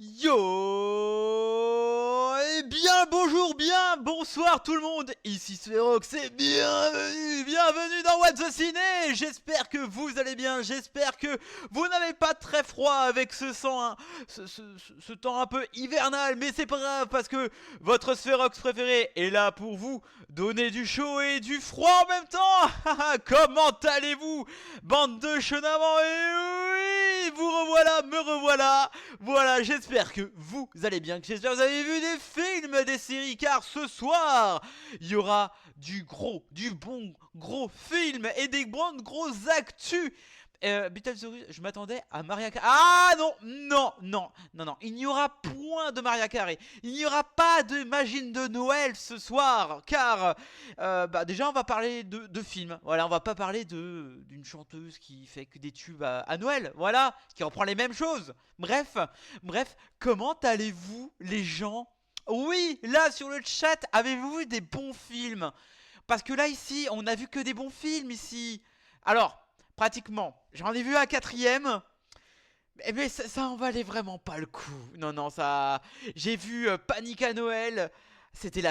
Yo et bien bonjour, bien bonsoir tout le monde. Ici Sphèrox et bienvenue dans What the Ciné. J'espère que vous allez bien, j'espère que vous n'avez pas très froid avec ce temps un peu hivernal, mais c'est pas grave parce que votre Sphèrox préféré est là pour vous donner du chaud et du froid en même temps. Comment allez-vous, bande de chenavants? Et oui, vous revoilà, me revoilà. Voilà, j'espère que vous allez bien, que j'espère que vous avez vu des films, des séries, car ce soir, il y aura du bon gros film et des bonnes grosses actus. Beetlejuice, je m'attendais à Maria Carey. Ah non, non, non, non, non, il n'y aura point de Maria Carey. Il n'y aura pas de Magine de Noël ce soir, car déjà on va parler de films. Voilà, on va pas parler d'une chanteuse qui fait que des tubes à Noël. Voilà, qui reprend les mêmes choses. Bref, comment allez-vous les gens? Oui, là sur le chat, avez-vous vu des bons films? Parce que là ici, on a vu que des bons films ici. Alors, pratiquement, j'en ai vu un quatrième. Mais ça en valait vraiment pas le coup. Non, non, ça. J'ai vu Panique à Noël. C'était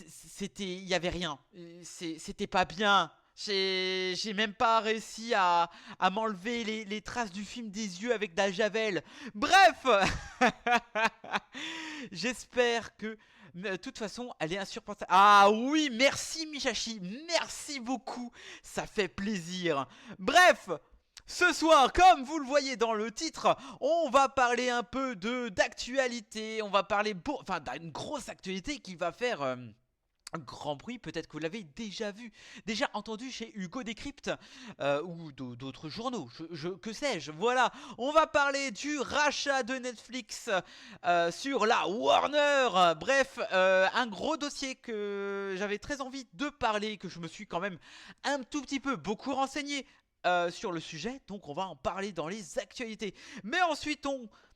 C'était. Il y avait rien. C'était pas bien. J'ai même pas réussi à m'enlever les traces du film des yeux avec de la javel. Bref. J'espère que. De toute façon, elle est insupportable. Ah oui, merci Michachi. Merci beaucoup. Ça fait plaisir. Bref. Ce soir, comme vous le voyez dans le titre, on va parler un peu d'actualité. On va parler d'une grosse actualité qui va faire un grand bruit. Peut-être que vous l'avez déjà vu, déjà entendu chez Hugo Décrypte ou d'autres journaux. Que sais-je. Voilà, on va parler du rachat de Netflix sur la Warner. Bref, un gros dossier que j'avais très envie de parler, que je me suis quand même un tout petit peu beaucoup renseigné sur le sujet, donc on va en parler dans les actualités. Mais ensuite,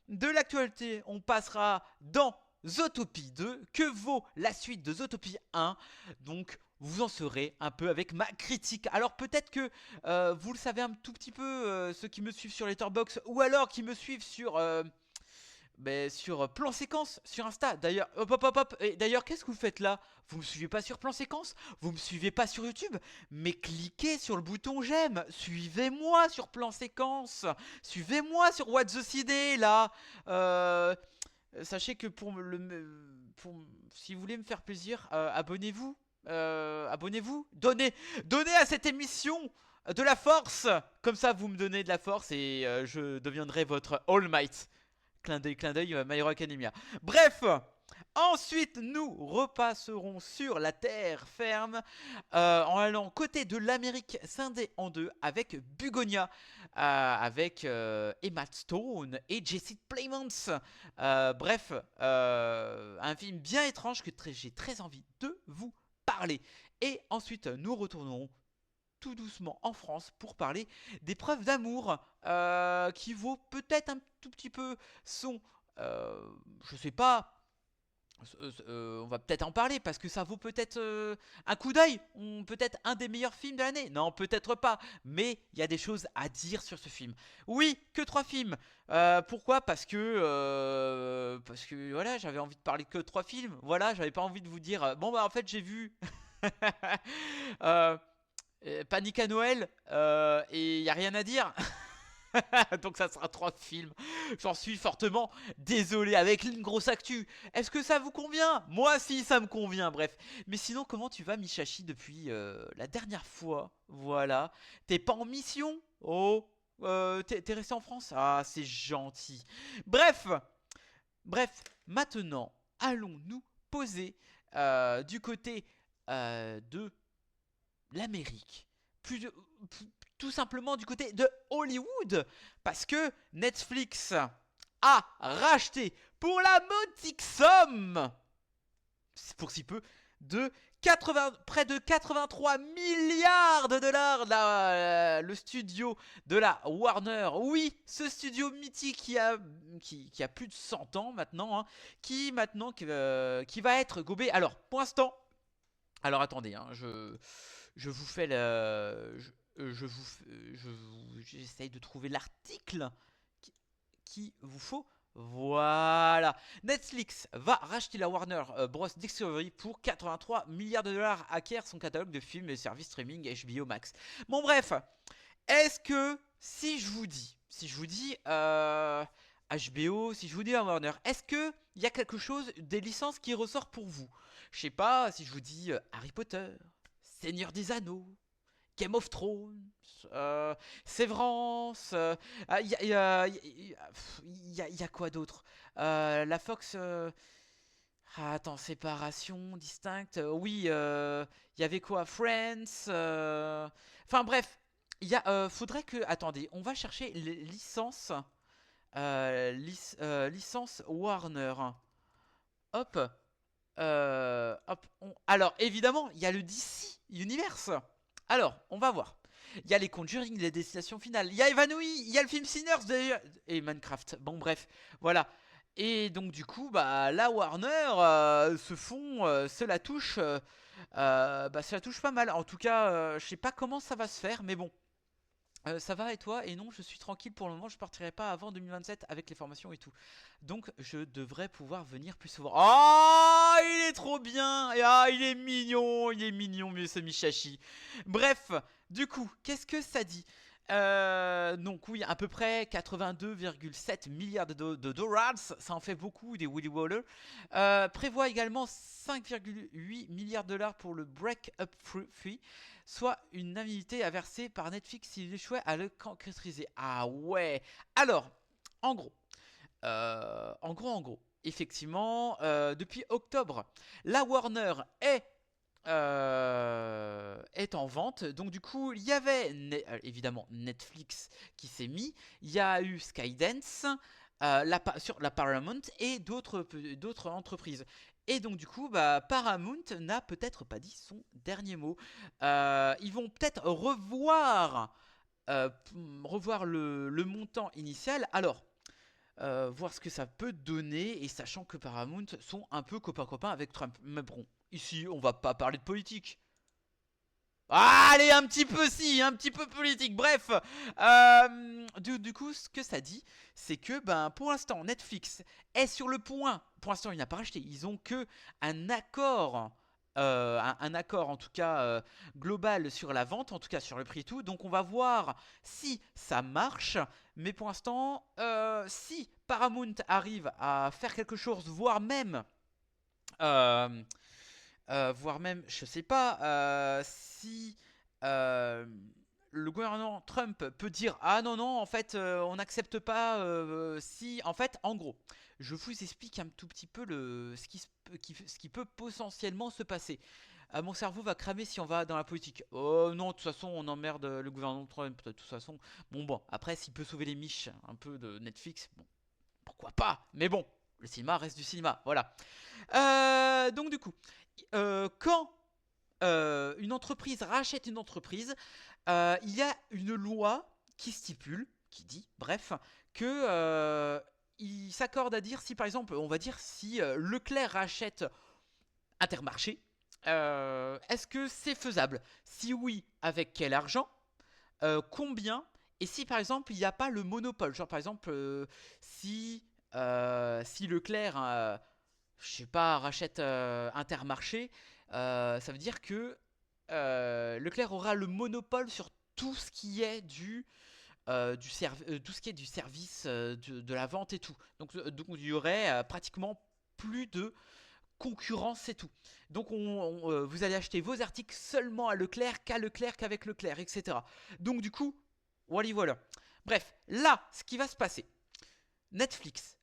de l'actualité, on passera dans Zootopie 2. Que vaut la suite de Zootopie 1? Donc, vous en saurez un peu avec ma critique. Alors peut-être que vous le savez un tout petit peu, ceux qui me suivent sur Letterboxd, ou alors qui me suivent sur plan séquence sur Insta. D'ailleurs, hop hop hop hop. Et d'ailleurs, qu'est-ce que vous faites là? Vous me suivez pas sur plan séquence? Vous me suivez pas sur YouTube? Mais cliquez sur le bouton j'aime. Suivez-moi sur plan séquence. Suivez-moi sur What the CD là. Sachez que si vous voulez me faire plaisir, abonnez-vous. Abonnez-vous. Donnez à cette émission de la force. Comme ça, vous me donnez de la force et je deviendrai votre All Might. Clin d'œil, My Hero Academia. Bref, ensuite nous repasserons sur la terre ferme en allant côté de l'Amérique scindée en deux avec Bugonia, avec Emma Stone et Jesse Plemons. Bref, un film bien étrange que j'ai très envie de vous parler. Et ensuite nous retournerons tout doucement en France pour parler des preuves d'amour qui vaut peut-être un tout petit peu son... je sais pas... on va peut-être en parler parce que ça vaut peut-être un coup d'œil, peut-être un des meilleurs films de l'année. Non, peut-être pas, mais il y a des choses à dire sur ce film. Oui, que 3 films. Pourquoi? Parce que voilà, j'avais envie de parler que 3 films. Voilà, j'avais pas envie de vous dire bon bah en fait j'ai vu euh, Panique à Noël et il y a rien à dire. Donc ça sera 3 films. J'en suis fortement désolé avec une grosse actu. Est-ce que ça vous convient? Moi si ça me convient, bref. Mais sinon comment tu vas Michachi depuis la dernière fois? Voilà. T'es pas en mission? Oh. T'es resté en France? Ah c'est gentil. Bref. Maintenant allons nous poser du côté de l'Amérique. Tout simplement du côté de Hollywood. Parce que Netflix a racheté pour la modique somme, pour si peu, de près de 83 milliards de dollars le studio de la Warner. Oui, ce studio mythique qui a plus de 100 ans maintenant, hein, qui va être gobé. Alors, pour l'instant, alors attendez, hein, je vous fais le. Je vous. J'essaye de trouver l'article qu'il vous faut Voilà. Netflix va racheter la Warner Bros. Discovery pour 83 milliards de dollars, acquiert son catalogue de films et services streaming HBO Max. Bon bref, est-ce que si je vous dis HBO, si je vous dis la Warner, est-ce que il y a quelque chose, des licences qui ressort pour vous? Je sais pas, si je vous dis Harry Potter, Seigneur des Anneaux, Game of Thrones, euh, Sévrance, il y a quoi d'autre? La Fox, attends, séparation, distinct, oui, il y avait quoi? Friends, enfin bref, faudrait que, attendez, on va chercher les licences, licence Warner. Hop, alors évidemment, il y a le DC Universe. Alors, on va voir. Il y a les Conjuring, les destinations finales. Il y a Evanouie, il y a le film Sinners d'ailleurs. Et Minecraft. Bon, bref, voilà. Et donc, du coup, bah, la Warner se la touche. Se la touche pas mal. En tout cas, je sais pas comment ça va se faire, mais bon. Ça va et toi? Et non, je suis tranquille pour le moment, je partirai pas avant 2027 avec les formations et tout. Donc je devrais pouvoir venir plus souvent. Oh, il est trop bien! Ah, il est mignon, mais ce Michachi. Bref, du coup, qu'est-ce que ça dit? Donc oui, à peu près 82,7 milliards de dollars, ça en fait beaucoup des Willy Waller. Prévoit également 5,8 milliards de dollars pour le Break-up Free, soit une indemnité à verser par Netflix s'il échouait à le concrétiser. Ah ouais. Alors, en gros, effectivement, depuis octobre, la Warner est en vente. Donc du coup, il y avait évidemment Netflix qui s'est mis. Il y a eu Skydance, sur la Paramount et d'autres entreprises. Et donc du coup, bah, Paramount n'a peut-être pas dit son dernier mot. Ils vont peut-être revoir le montant initial. Alors, voir ce que ça peut donner, et sachant que Paramount sont un peu copains-copains avec Trump. Mais bon, ici, on va pas parler de politique. Ah, allez, un petit peu si, un petit peu politique. Bref, du coup, ce que ça dit, c'est que ben, pour l'instant, Netflix est sur le point. Pour l'instant, il n'a pas racheté. Ils ont que un accord, un accord en tout cas global sur la vente, en tout cas sur le prix et tout. Donc, on va voir si ça marche. Mais pour l'instant, si Paramount arrive à faire quelque chose, euh, voire même, je sais pas, si euh, le gouvernement Trump peut dire ah non non en fait on n'accepte pas si en fait en gros je vous explique un tout petit peu ce qui peut potentiellement se passer. Mon cerveau va cramer si on va dans la politique. Oh non, de toute façon, on emmerde le gouvernement Trump. De toute façon, bon, après, s'il peut sauver les miches un peu de Netflix, bon, pourquoi pas. Mais bon, le cinéma reste du cinéma, voilà. Donc du coup, quand une entreprise rachète une entreprise, il y a une loi qui stipule, qui dit, bref, que il s'accorde à dire si par exemple, on va dire si Leclerc rachète Intermarché, est-ce que c'est faisable? Si oui, avec quel argent? Combien? Et si par exemple il n'y a pas le monopole, genre par exemple si Leclerc, je sais pas, rachète Intermarché, ça veut dire que Leclerc aura le monopole sur tout ce qui est tout ce qui est du service de la vente et tout. Donc il y aurait pratiquement plus de concurrence et tout. Donc vous allez acheter vos articles seulement à Leclerc, qu'à Leclerc, qu'avec Leclerc, etc. Donc du coup, voilà. Bref, là, ce qui va se passer, Netflix,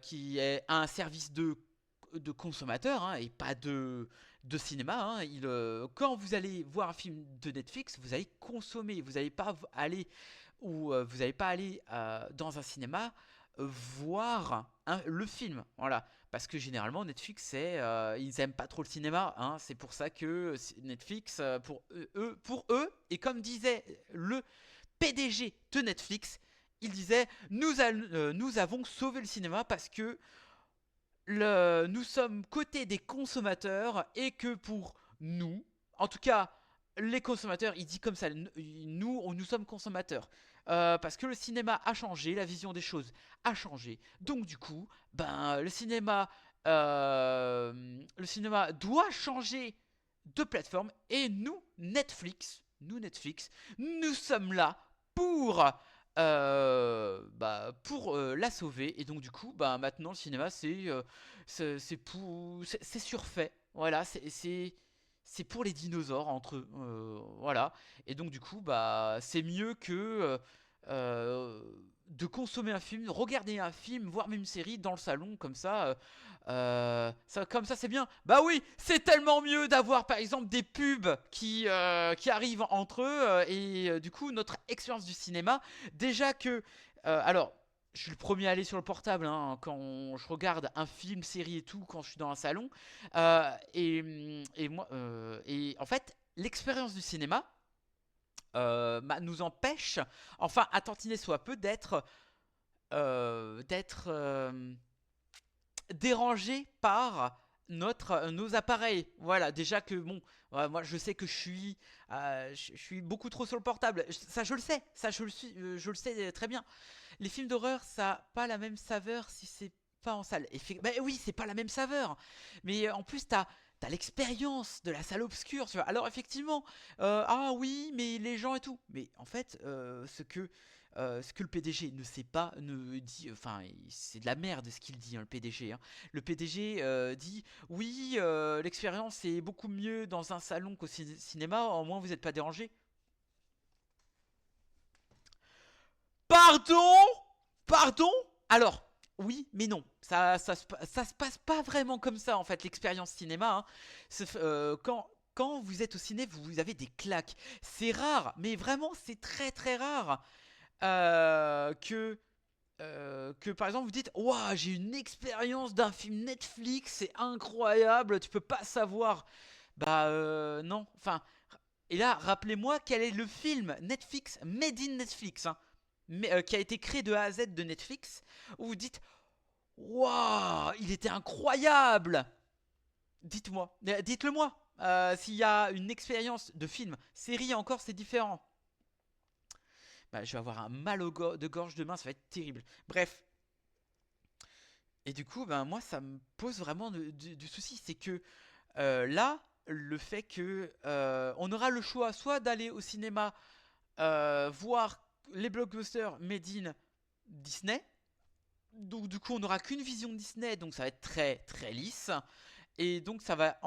qui est un service de consommateur hein, et pas de cinéma. Hein, quand vous allez voir un film de Netflix, vous allez consommer. Vous n'allez pas aller vous n'allez pas aller dans un cinéma voir le film. Voilà. Parce que généralement Netflix ils aiment pas trop le cinéma. Hein, c'est pour ça que Netflix pour eux et comme disait le PDG de Netflix, il disait nous avons sauvé le cinéma parce que nous sommes côté des consommateurs et que pour nous, en tout cas les consommateurs, il dit comme ça, nous sommes consommateurs. parce que le cinéma a changé, la vision des choses a changé. Donc du coup, ben le cinéma doit changer de plateforme et nous sommes là pour la sauver. Et donc du coup, bah maintenant le cinéma c'est surfait. Voilà, c'est pour les dinosaures entre eux. Voilà. Et donc du coup, bah c'est mieux que euh, de consommer un film, regarder un film, voire même une série dans le salon comme ça. Comme ça c'est bien. Bah oui, c'est tellement mieux d'avoir par exemple des pubs qui arrivent entre eux du coup notre expérience du cinéma. Déjà que alors je suis le premier à aller sur le portable hein, quand je regarde un film, série et tout, quand je suis dans un salon. Et en fait, l'expérience du cinéma nous empêche, enfin, à tantiner soit peu, d'être dérangé par nos appareils. Voilà, déjà que bon, moi je sais que je suis beaucoup trop sur le portable. Ça je le sais, je le sais très bien. Les films d'horreur, ça a pas la même saveur si c'est pas en salle. Bah oui, c'est pas la même saveur. Mais en plus, t'as l'expérience de la salle obscure, tu vois. Alors effectivement, ah oui, mais les gens et tout. Mais en fait, ce que le PDG ne sait pas, ne dit, enfin, c'est de la merde ce qu'il dit, hein, le PDG. Hein. Le PDG dit, oui, l'expérience est beaucoup mieux dans un salon qu'au cinéma, au moins vous n'êtes pas dérangé. Pardon? Pardon? Alors, oui, mais non. Ça se passe pas vraiment comme ça, en fait, l'expérience cinéma. Hein. Quand vous êtes au ciné, vous avez des claques. C'est rare, mais vraiment, c'est très très rare que par exemple vous dites waouh j'ai une expérience d'un film Netflix c'est incroyable tu peux pas savoir bah non enfin et là rappelez-moi quel est le film Netflix made in Netflix hein, qui a été créé de A à Z de Netflix où vous dites waouh il était incroyable dites-le moi s'il y a une expérience de film série encore c'est différent bah, je vais avoir un mal de gorge demain, ça va être terrible. Bref, et du coup, ben, moi, ça me pose vraiment du souci. C'est que là, le fait que on aura le choix soit d'aller au cinéma voir les blockbusters made in Disney. Donc, du coup, on n'aura qu'une vision Disney, donc ça va être très très lisse. Et donc, ça va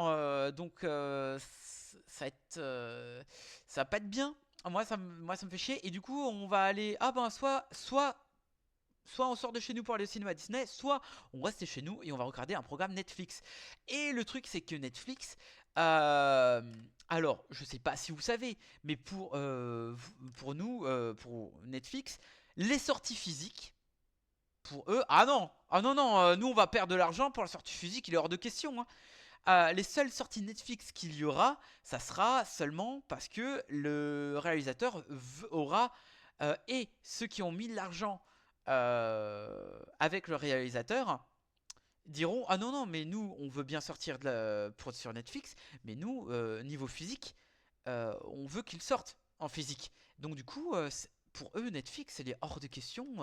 pas être bien. Moi, ça me fait chier. Et du coup, on va aller. Ah ben, soit on sort de chez nous pour aller au cinéma Disney, soit on reste chez nous et on va regarder un programme Netflix. Et le truc, c'est que Netflix, euh, alors je sais pas si vous savez, mais pour nous, pour Netflix, les sorties physiques, pour eux, ah non, non, nous on va perdre de l'argent pour la sortie physique, il est hors de question. Hein. Les seules sorties Netflix qu'il y aura, ça sera seulement parce que le réalisateur aura et ceux qui ont mis de l'argent avec le réalisateur diront ah non non mais nous on veut bien sortir sur Netflix mais nous niveau physique on veut qu'il sorte en physique donc du coup pour eux Netflix c'est hors de question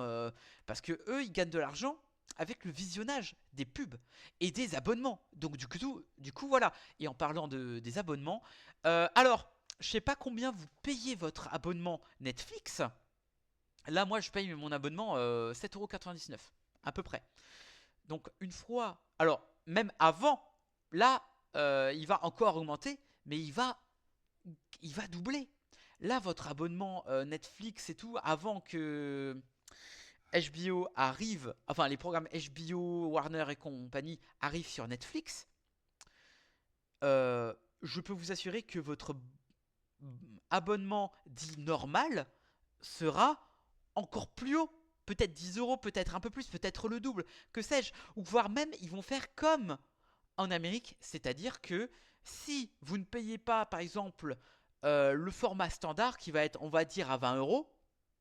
parce que eux ils gagnent de l'argent avec le visionnage des pubs et des abonnements donc du coup voilà et en parlant des abonnements alors je sais pas combien vous payez votre abonnement Netflix. Là, moi, je paye mon abonnement 7,99 € à peu près. Donc, une fois. Alors, même avant, là, il va encore augmenter, mais il va doubler. Là, votre abonnement Netflix et tout, avant que HBO arrive, enfin, les programmes HBO, Warner et compagnie arrivent sur Netflix, je peux vous assurer que votre abonnement dit normal sera encore plus haut. Peut-être 10 €, peut-être un peu plus, peut-être le double, que sais-je. Ou voire même, ils vont faire comme en Amérique, c'est-à-dire que si vous ne payez pas, par exemple, le format standard qui va être, on va dire, à 20 €,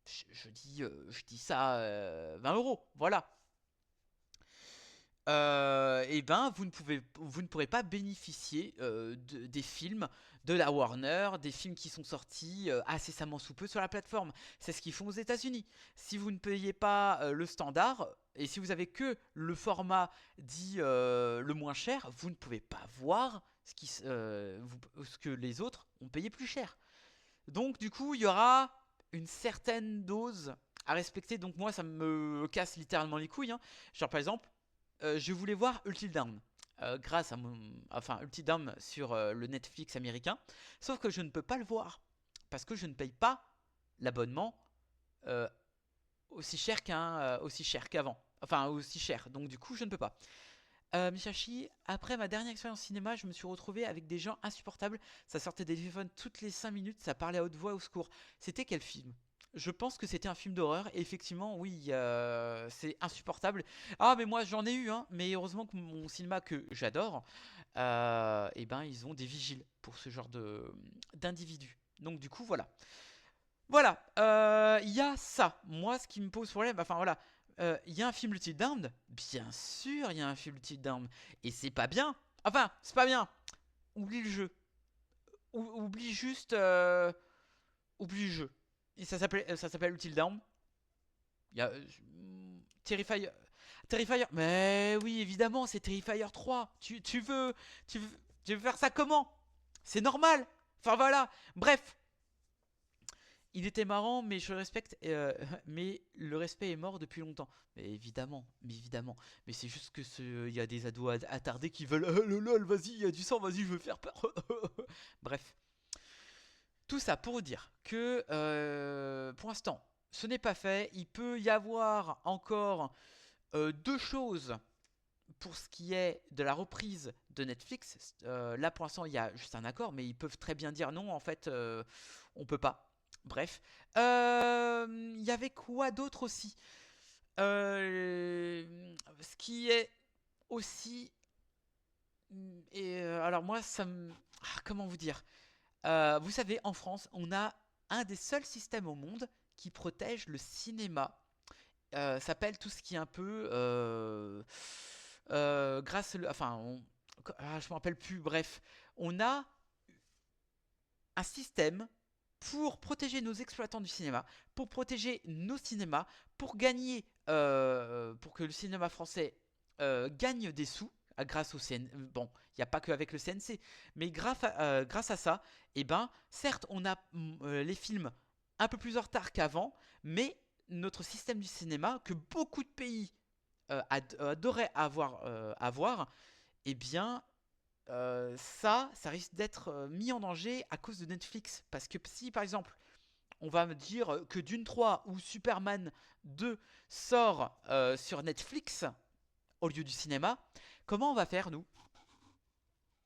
je dis ça, 20 €, voilà. Et ben vous ne pourrez pas bénéficier des films de la Warner, des films qui sont sortis incessamment sous peu sur la plateforme. C'est ce qu'ils font aux États-Unis. Si vous ne payez pas le standard, et si vous avez que le format dit le moins cher, vous ne pouvez pas voir ce que les autres ont payé plus cher. Donc du coup, il y aura une certaine dose à respecter. Donc moi, ça me casse littéralement les couilles, hein. Genre par exemple, je voulais voir Until Dawn. Grâce à Until Dawn sur le Netflix américain. Sauf que je ne peux pas le voir. Parce que je ne paye pas l'abonnement euh, aussi cher qu'avant. Enfin, aussi cher. Donc du coup, je ne peux pas. Michachi, après ma dernière expérience cinéma, je me suis retrouvé avec des gens insupportables. Ça sortait des téléphones toutes les 5 minutes, ça parlait à haute voix au secours. C'était quel film? Je pense que c'était un film d'horreur et effectivement, oui, c'est insupportable. Ah, mais moi j'en ai eu, hein, mais heureusement que mon cinéma que j'adore, et ben ils ont des vigiles pour ce genre de d'individus. Donc du coup, voilà. Voilà, il y a ça. Moi, ce qui me pose problème, enfin voilà, il y a un film Till Down. Bien sûr, il y a un film Till Down. Et c'est pas bien. Enfin, c'est pas bien. Oublie le jeu. Oublie juste. Oublie le jeu. Et ça s'appelle Till Down. Il y a. Terrifier. Terrifier. Mais oui, évidemment, c'est Terrifier 3. Tu veux. Tu veux faire ça comment? C'est normal. Enfin voilà. Bref. Il était marrant, mais je le respecte. Mais le respect est mort depuis longtemps. Mais évidemment, mais évidemment. Mais c'est juste que il y a des ados attardés qui veulent. Le lol, vas-y, il y a du sang, vas-y, je veux faire peur. Bref, tout ça pour dire que pour l'instant, ce n'est pas fait. Il peut y avoir encore deux choses pour ce qui est de la reprise de Netflix. Là, pour l'instant, il y a juste un accord, mais ils peuvent très bien dire non. En fait, on peut pas. Bref. Il y avait quoi d'autre aussi? Ce qui est aussi. Alors, moi, ça me. Comment vous dire? Vous savez, en France, on a un des seuls systèmes au monde qui protège le cinéma. S'appelle tout ce qui est un peu. Enfin, je me rappelle plus. Bref, on a un système pour protéger nos exploitants du cinéma, pour protéger nos cinémas, pour gagner, pour que le cinéma français gagne des sous grâce au CNC. Bon, il n'y a pas que avec le CNC, mais grâce à ça, eh ben, certes, on a les films un peu plus en retard qu'avant, mais notre système du cinéma, que beaucoup de pays adoraient avoir, eh bien, ça risque d'être mis en danger à cause de Netflix. Parce que si par exemple, on va me dire que Dune 3 ou Superman 2 sort sur Netflix au lieu du cinéma, comment on va faire nous?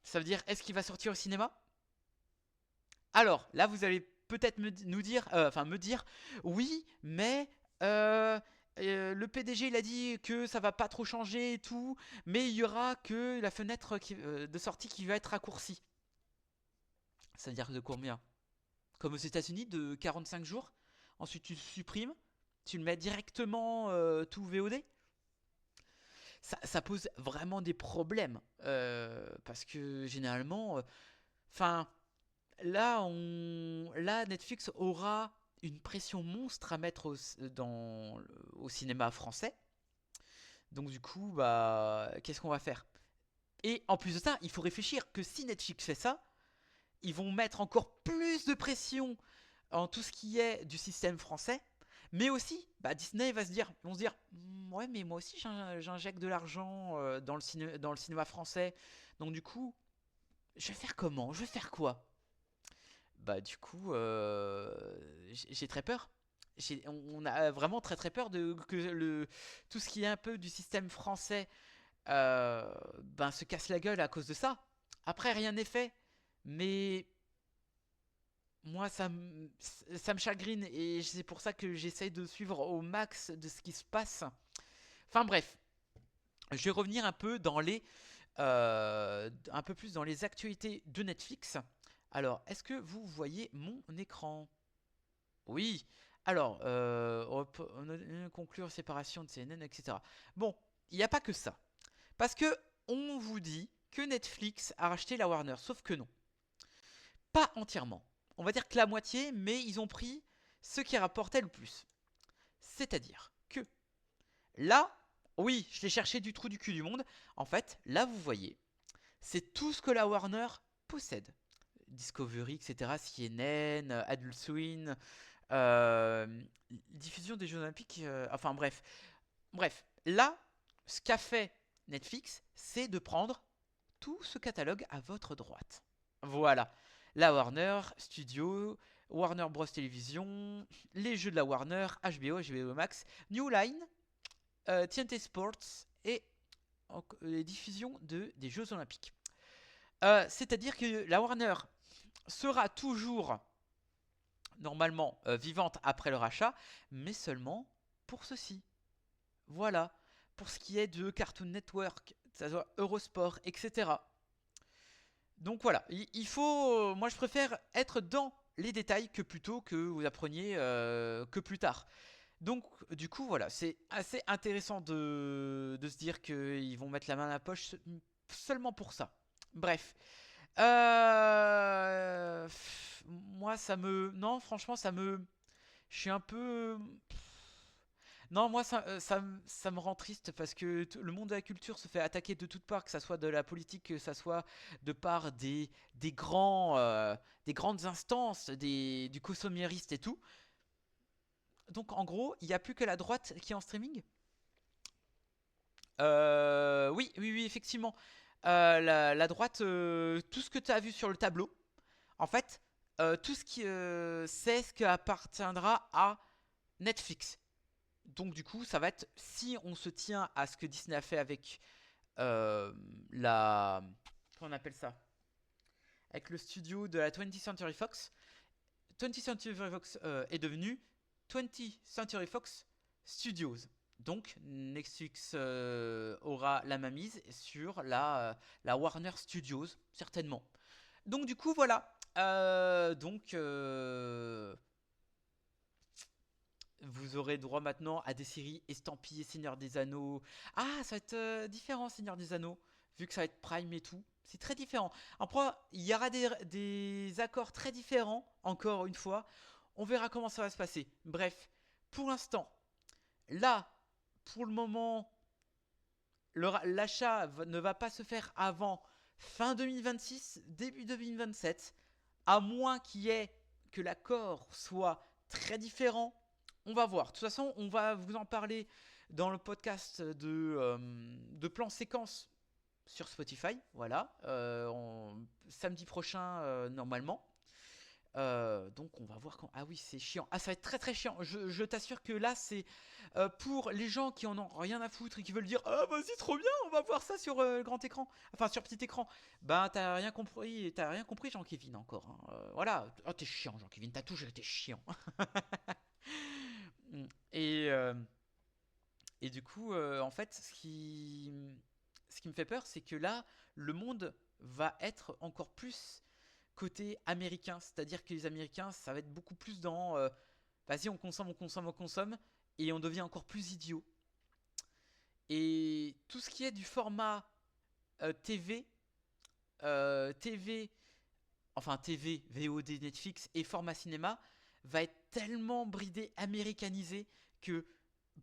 Ça veut dire, est-ce qu'il va sortir au cinéma? Alors, là, vous allez peut-être me dire, oui, mais le PDG il a dit que ça va pas trop changer et tout, mais il y aura que la fenêtre de sortie qui va être raccourcie. Ça veut dire de combien? Comme aux États-Unis, de 45 jours. Ensuite, tu le supprimes, tu le mets directement tout VOD. Ça pose vraiment des problèmes. Parce que généralement, enfin, là, Netflix aura une pression monstre à mettre au cinéma français. Donc du coup, bah, qu'est-ce qu'on va faire? Et en plus de ça, il faut réfléchir que si Netflix fait ça, ils vont mettre encore plus de pression en tout ce qui est du système français. Mais aussi, bah, Disney vont se dire, ouais, mais moi aussi j'injecte de l'argent dans le cinéma français. Donc du coup, je vais faire comment? Je vais faire quoi? Bah du coup, j'ai très peur. On a vraiment très très peur que tout ce qui est un peu du système français ben, se casse la gueule à cause de ça. Après, rien n'est fait. Mais moi, ça me chagrine et c'est pour ça que j'essaye de suivre au max de ce qui se passe. Enfin bref, je vais revenir un peu plus dans les actualités de Netflix. Alors, est-ce que vous voyez mon écran? Oui. Alors, on a conclure séparation de CNN, etc. Bon, il n'y a pas que ça. Parce que on vous dit que Netflix a racheté la Warner, sauf que non. Pas entièrement. On va dire que la moitié, mais ils ont pris ce qui rapportait le plus. C'est-à-dire que là, oui, je l'ai cherché du trou du cul du monde. En fait, là, vous voyez, c'est tout ce que la Warner possède. Discovery, etc., CNN, Adult Swim, diffusion des Jeux Olympiques, enfin bref. Bref, là, ce qu'a fait Netflix, c'est de prendre tout ce catalogue à votre droite. Voilà. La Warner Studio, Warner Bros Télévision, les jeux de la Warner, HBO, HBO Max, New Line, TNT Sports et les diffusions des Jeux Olympiques. C'est-à-dire que la Warner sera toujours normalement vivante après le rachat, mais seulement pour ceci. Voilà. Pour ce qui est de Cartoon Network, ça soit Eurosport, etc. Donc voilà, il faut. Moi, je préfère être dans les détails que plutôt que vous appreniez que plus tard. Donc, du coup, voilà, c'est assez intéressant de se dire qu'ils vont mettre la main à la poche seulement pour ça. Bref. Moi, ça me. Non, franchement, ça me. Je suis un peu. Non, moi, ça me rend triste parce que le monde de la culture se fait attaquer de toutes parts, que ça soit de la politique, que ça soit de part des grandes instances, du consommériste et tout. Donc, en gros, il n'y a plus que la droite qui est en streaming. Oui, oui, oui, effectivement. La droite, tout ce que tu as vu sur le tableau, en fait, tout ce qui c'est ce qui appartiendra à Netflix. Donc du coup, ça va être, si on se tient à ce que Disney a fait avec la... Comment on appelle ça? Avec le studio de la 20th Century Fox. 20th Century Fox est devenu 20th Century Fox Studios. Donc Netflix aura la mainmise sur la Warner Studios, certainement. Donc du coup, voilà. Vous aurez droit maintenant à des séries estampillées Seigneur des Anneaux. Ah, ça va être différent Seigneur des Anneaux, vu que ça va être Prime et tout. C'est très différent. Après, il y aura des accords très différents, encore une fois. On verra comment ça va se passer. Bref, pour l'instant, là, pour le moment, l'achat ne va pas se faire avant fin 2026, début 2027, à moins qu'il y ait que l'accord soit très différent. On va voir. De toute façon, on va vous en parler dans le podcast de plan séquence sur Spotify. Voilà. Samedi prochain, normalement. Donc on va voir quand. Ah oui, c'est chiant. Ah, ça va être très très chiant. Je t'assure que là, c'est pour les gens qui en ont rien à foutre et qui veulent dire ah vas-y trop bien, on va voir ça sur grand écran, enfin sur petit écran. Ben t'as rien compris Jean-Kévin encore. Hein. Voilà. Oh t'es chiant Jean-Kévin, t'as toujours été chiant. et et du coup, en fait, ce qui me fait peur, c'est que là, le monde va être encore plus côté américain. C'est-à-dire que les Américains, ça va être beaucoup plus dans vas-y, on consomme, on consomme, on consomme, et on devient encore plus idiot. Et tout ce qui est du format TV, TV, enfin TV, VOD, Netflix et format cinéma, va être tellement bridé, américanisé, que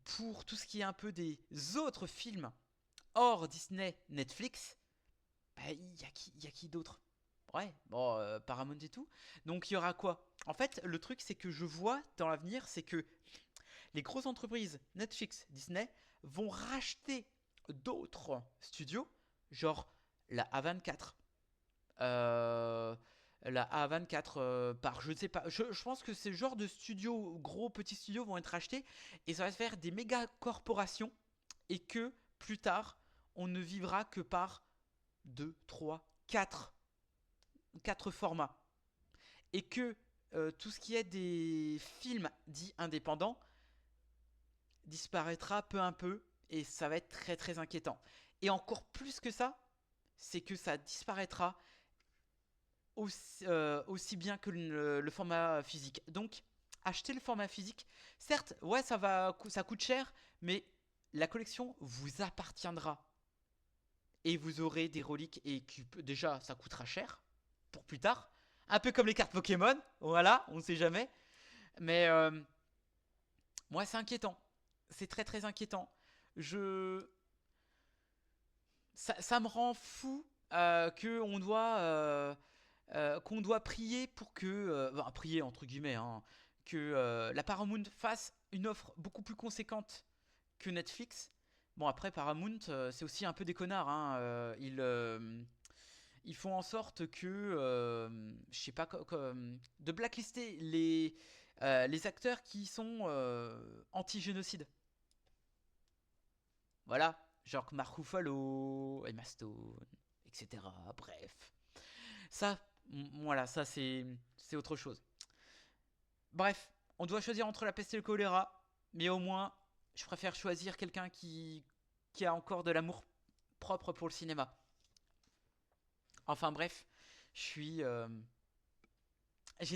pour tout ce qui est un peu des autres films hors Disney, Netflix, bah, y a qui d'autre? Ouais, bon, Paramount et tout. Donc il y aura quoi? En fait, le truc, c'est que je vois dans l'avenir, c'est que les grosses entreprises, Netflix, Disney, vont racheter d'autres studios, genre la A24. Euh, la A24 par je ne sais pas. Je pense que ces genres de studios, gros petits studios, vont être rachetés et ça va se faire des méga corporations et que plus tard, on ne vivra que par 2, 3, 4 formats. Et que tout ce qui est des films dits indépendants disparaîtra peu à peu et ça va être très très inquiétant. Et encore plus que ça, c'est que ça disparaîtra aussi bien que le format physique. Donc, acheter le format physique, certes, ouais, ça coûte cher, mais la collection vous appartiendra. Et vous aurez des reliques et déjà, ça coûtera cher pour plus tard. Un peu comme les cartes Pokémon, voilà, on ne sait jamais. Mais moi, c'est inquiétant. C'est très très inquiétant. Ça me rend fou qu'on doit prier pour que, enfin, prier entre guillemets, hein, que la Paramount fasse une offre beaucoup plus conséquente que Netflix. Bon, après Paramount, c'est aussi un peu des connards, hein, ils font en sorte que, je sais pas, de blacklister les acteurs qui sont anti-génocide. Voilà, genre Mark Ruffalo, Emma Stone, etc. Bref, ça, voilà, ça c'est autre chose. Bref, on doit choisir entre la peste et le choléra, mais au moins, je préfère choisir quelqu'un qui a encore de l'amour propre pour le cinéma. Enfin bref, j'ai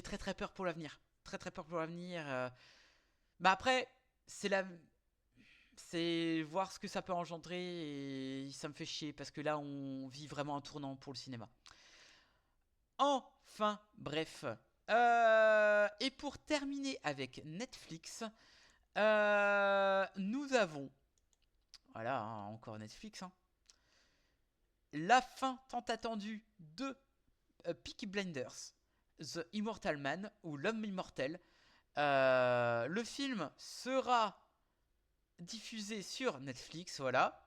très très peur pour l'avenir. Très très peur pour l'avenir. Bah après, c'est voir ce que ça peut engendrer et ça me fait chier parce que là on vit vraiment un tournant pour le cinéma. Enfin bref. Et pour terminer avec Netflix, nous avons, voilà, hein, encore Netflix, hein, la fin tant attendue de Peaky Blinders, The Immortal Man ou L'Homme Immortel. Le film sera diffusé sur Netflix, voilà.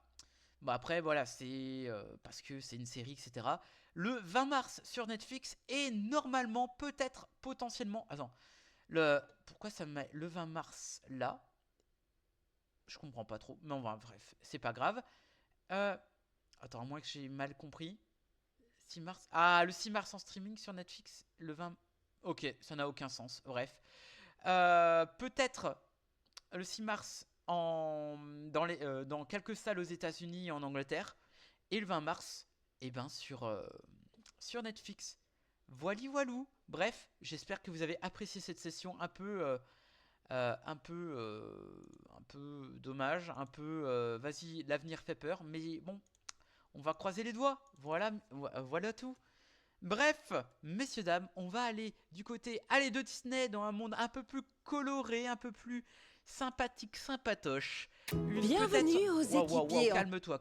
Bon après voilà, c'est parce que c'est une série, etc. Le 20 mars sur Netflix et normalement peut-être potentiellement. Attends, pourquoi ça me met le 20 mars là? Je comprends pas trop. Mais enfin, bref, c'est pas grave. Attends, à moins que j'ai mal compris. 6 mars. Ah, le 6 mars en streaming sur Netflix. Le 20. Ok, ça n'a aucun sens. Bref. Peut-être le 6 mars dans quelques salles aux États-Unis et en Angleterre. Et le 20 mars, sur Netflix. Voili voilou. Bref, j'espère que vous avez apprécié cette session un peu dommage, vas-y, l'avenir fait peur, mais bon, on va croiser les doigts. Voilà tout. Bref, messieurs dames, on va aller du côté de Disney dans un monde un peu plus coloré, un peu plus sympathique, sympatoche. Bienvenue aux équipiers.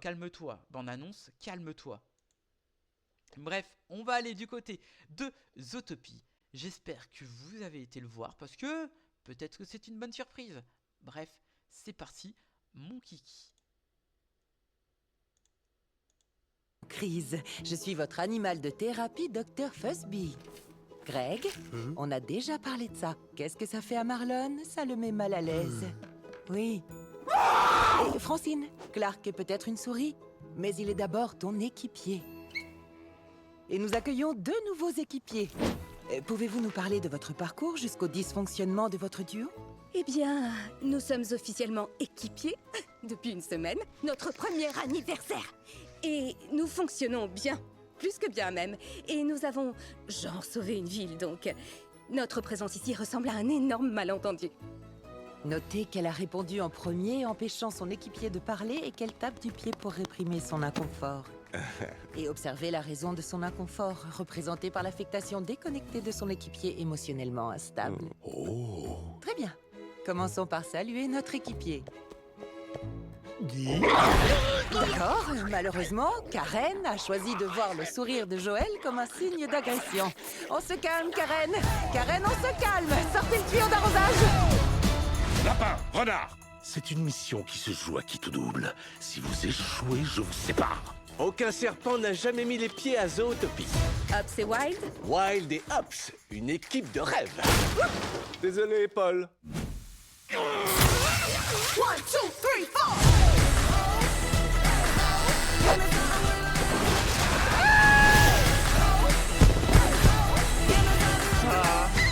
Calme-toi. Bande annonce, calme-toi. Bref, on va aller du côté de Zootopie. J'espère que vous avez été le voir parce que peut-être que c'est une bonne surprise. Bref, c'est parti, mon kiki. Crise, je suis votre animal de thérapie, Dr. Fuzzby. Greg, on a déjà parlé de ça. Qu'est-ce que ça fait à Marlon? Ça le met mal à l'aise. Oui. Et Francine, Clark est peut-être une souris, mais il est d'abord ton équipier. Et nous accueillons 2 nouveaux équipiers. Pouvez-vous nous parler de votre parcours jusqu'au dysfonctionnement de votre duo? Eh bien, nous sommes officiellement équipiers depuis une semaine, notre premier anniversaire. Et nous fonctionnons bien, plus que bien même. Et nous avons, genre, sauvé une ville, donc notre présence ici ressemble à un énorme malentendu. Notez qu'elle a répondu en premier, empêchant son équipier de parler et qu'elle tape du pied pour réprimer son inconfort. Et observez la raison de son inconfort, représentée par l'affectation déconnectée de son équipier émotionnellement instable. Oh. Très bien. Commençons par saluer notre équipier. D'accord, malheureusement, Karen a choisi de voir le sourire de Joël comme un signe d'agression. On se calme, Karen. Karen, on se calme. Sortez le tuyau d'arrosage. Lapin, renard, c'est une mission qui se joue à qui tout double. Si vous échouez, je vous sépare. Aucun serpent n'a jamais mis les pieds à Zootopie. Ups et Wild? Wild et Ups, une équipe de rêve. Désolé, Paul. 1, 2, 3, 4.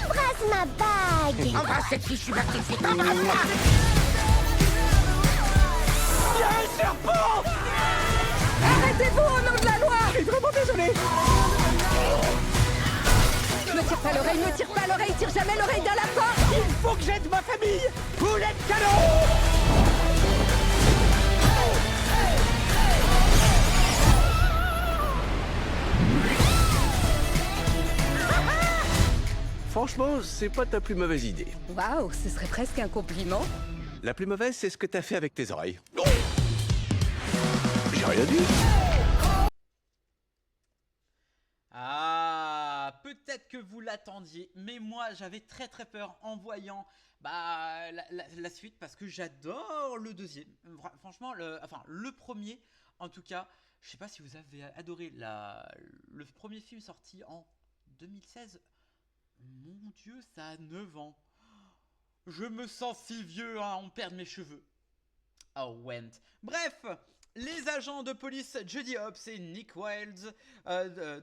Embrasse ma bague. Embrasse cette fichue bactérie. Embrasse-moi. Il y a un serpent! Arrêtez-vous au nom de la loi! Je suis vraiment désolé. Ne tire pas l'oreille, tire jamais l'oreille d'un lapin! Il faut que j'aide ma famille. Boulet de canon! Franchement, c'est pas ta plus mauvaise idée. Waouh, ce serait presque un compliment. La plus mauvaise, c'est ce que t'as fait avec tes oreilles. J'ai rien dit. Ah, peut-être que vous l'attendiez, mais moi j'avais très très peur en voyant la suite parce que j'adore le deuxième. Franchement, le premier, en tout cas, je sais pas si vous avez adoré le premier film sorti en 2016. Mon Dieu, ça a 9 ans. Je me sens si vieux, hein, on perd mes cheveux. Oh, Went. Bref, les agents de police Judy Hopps et Nick Wilds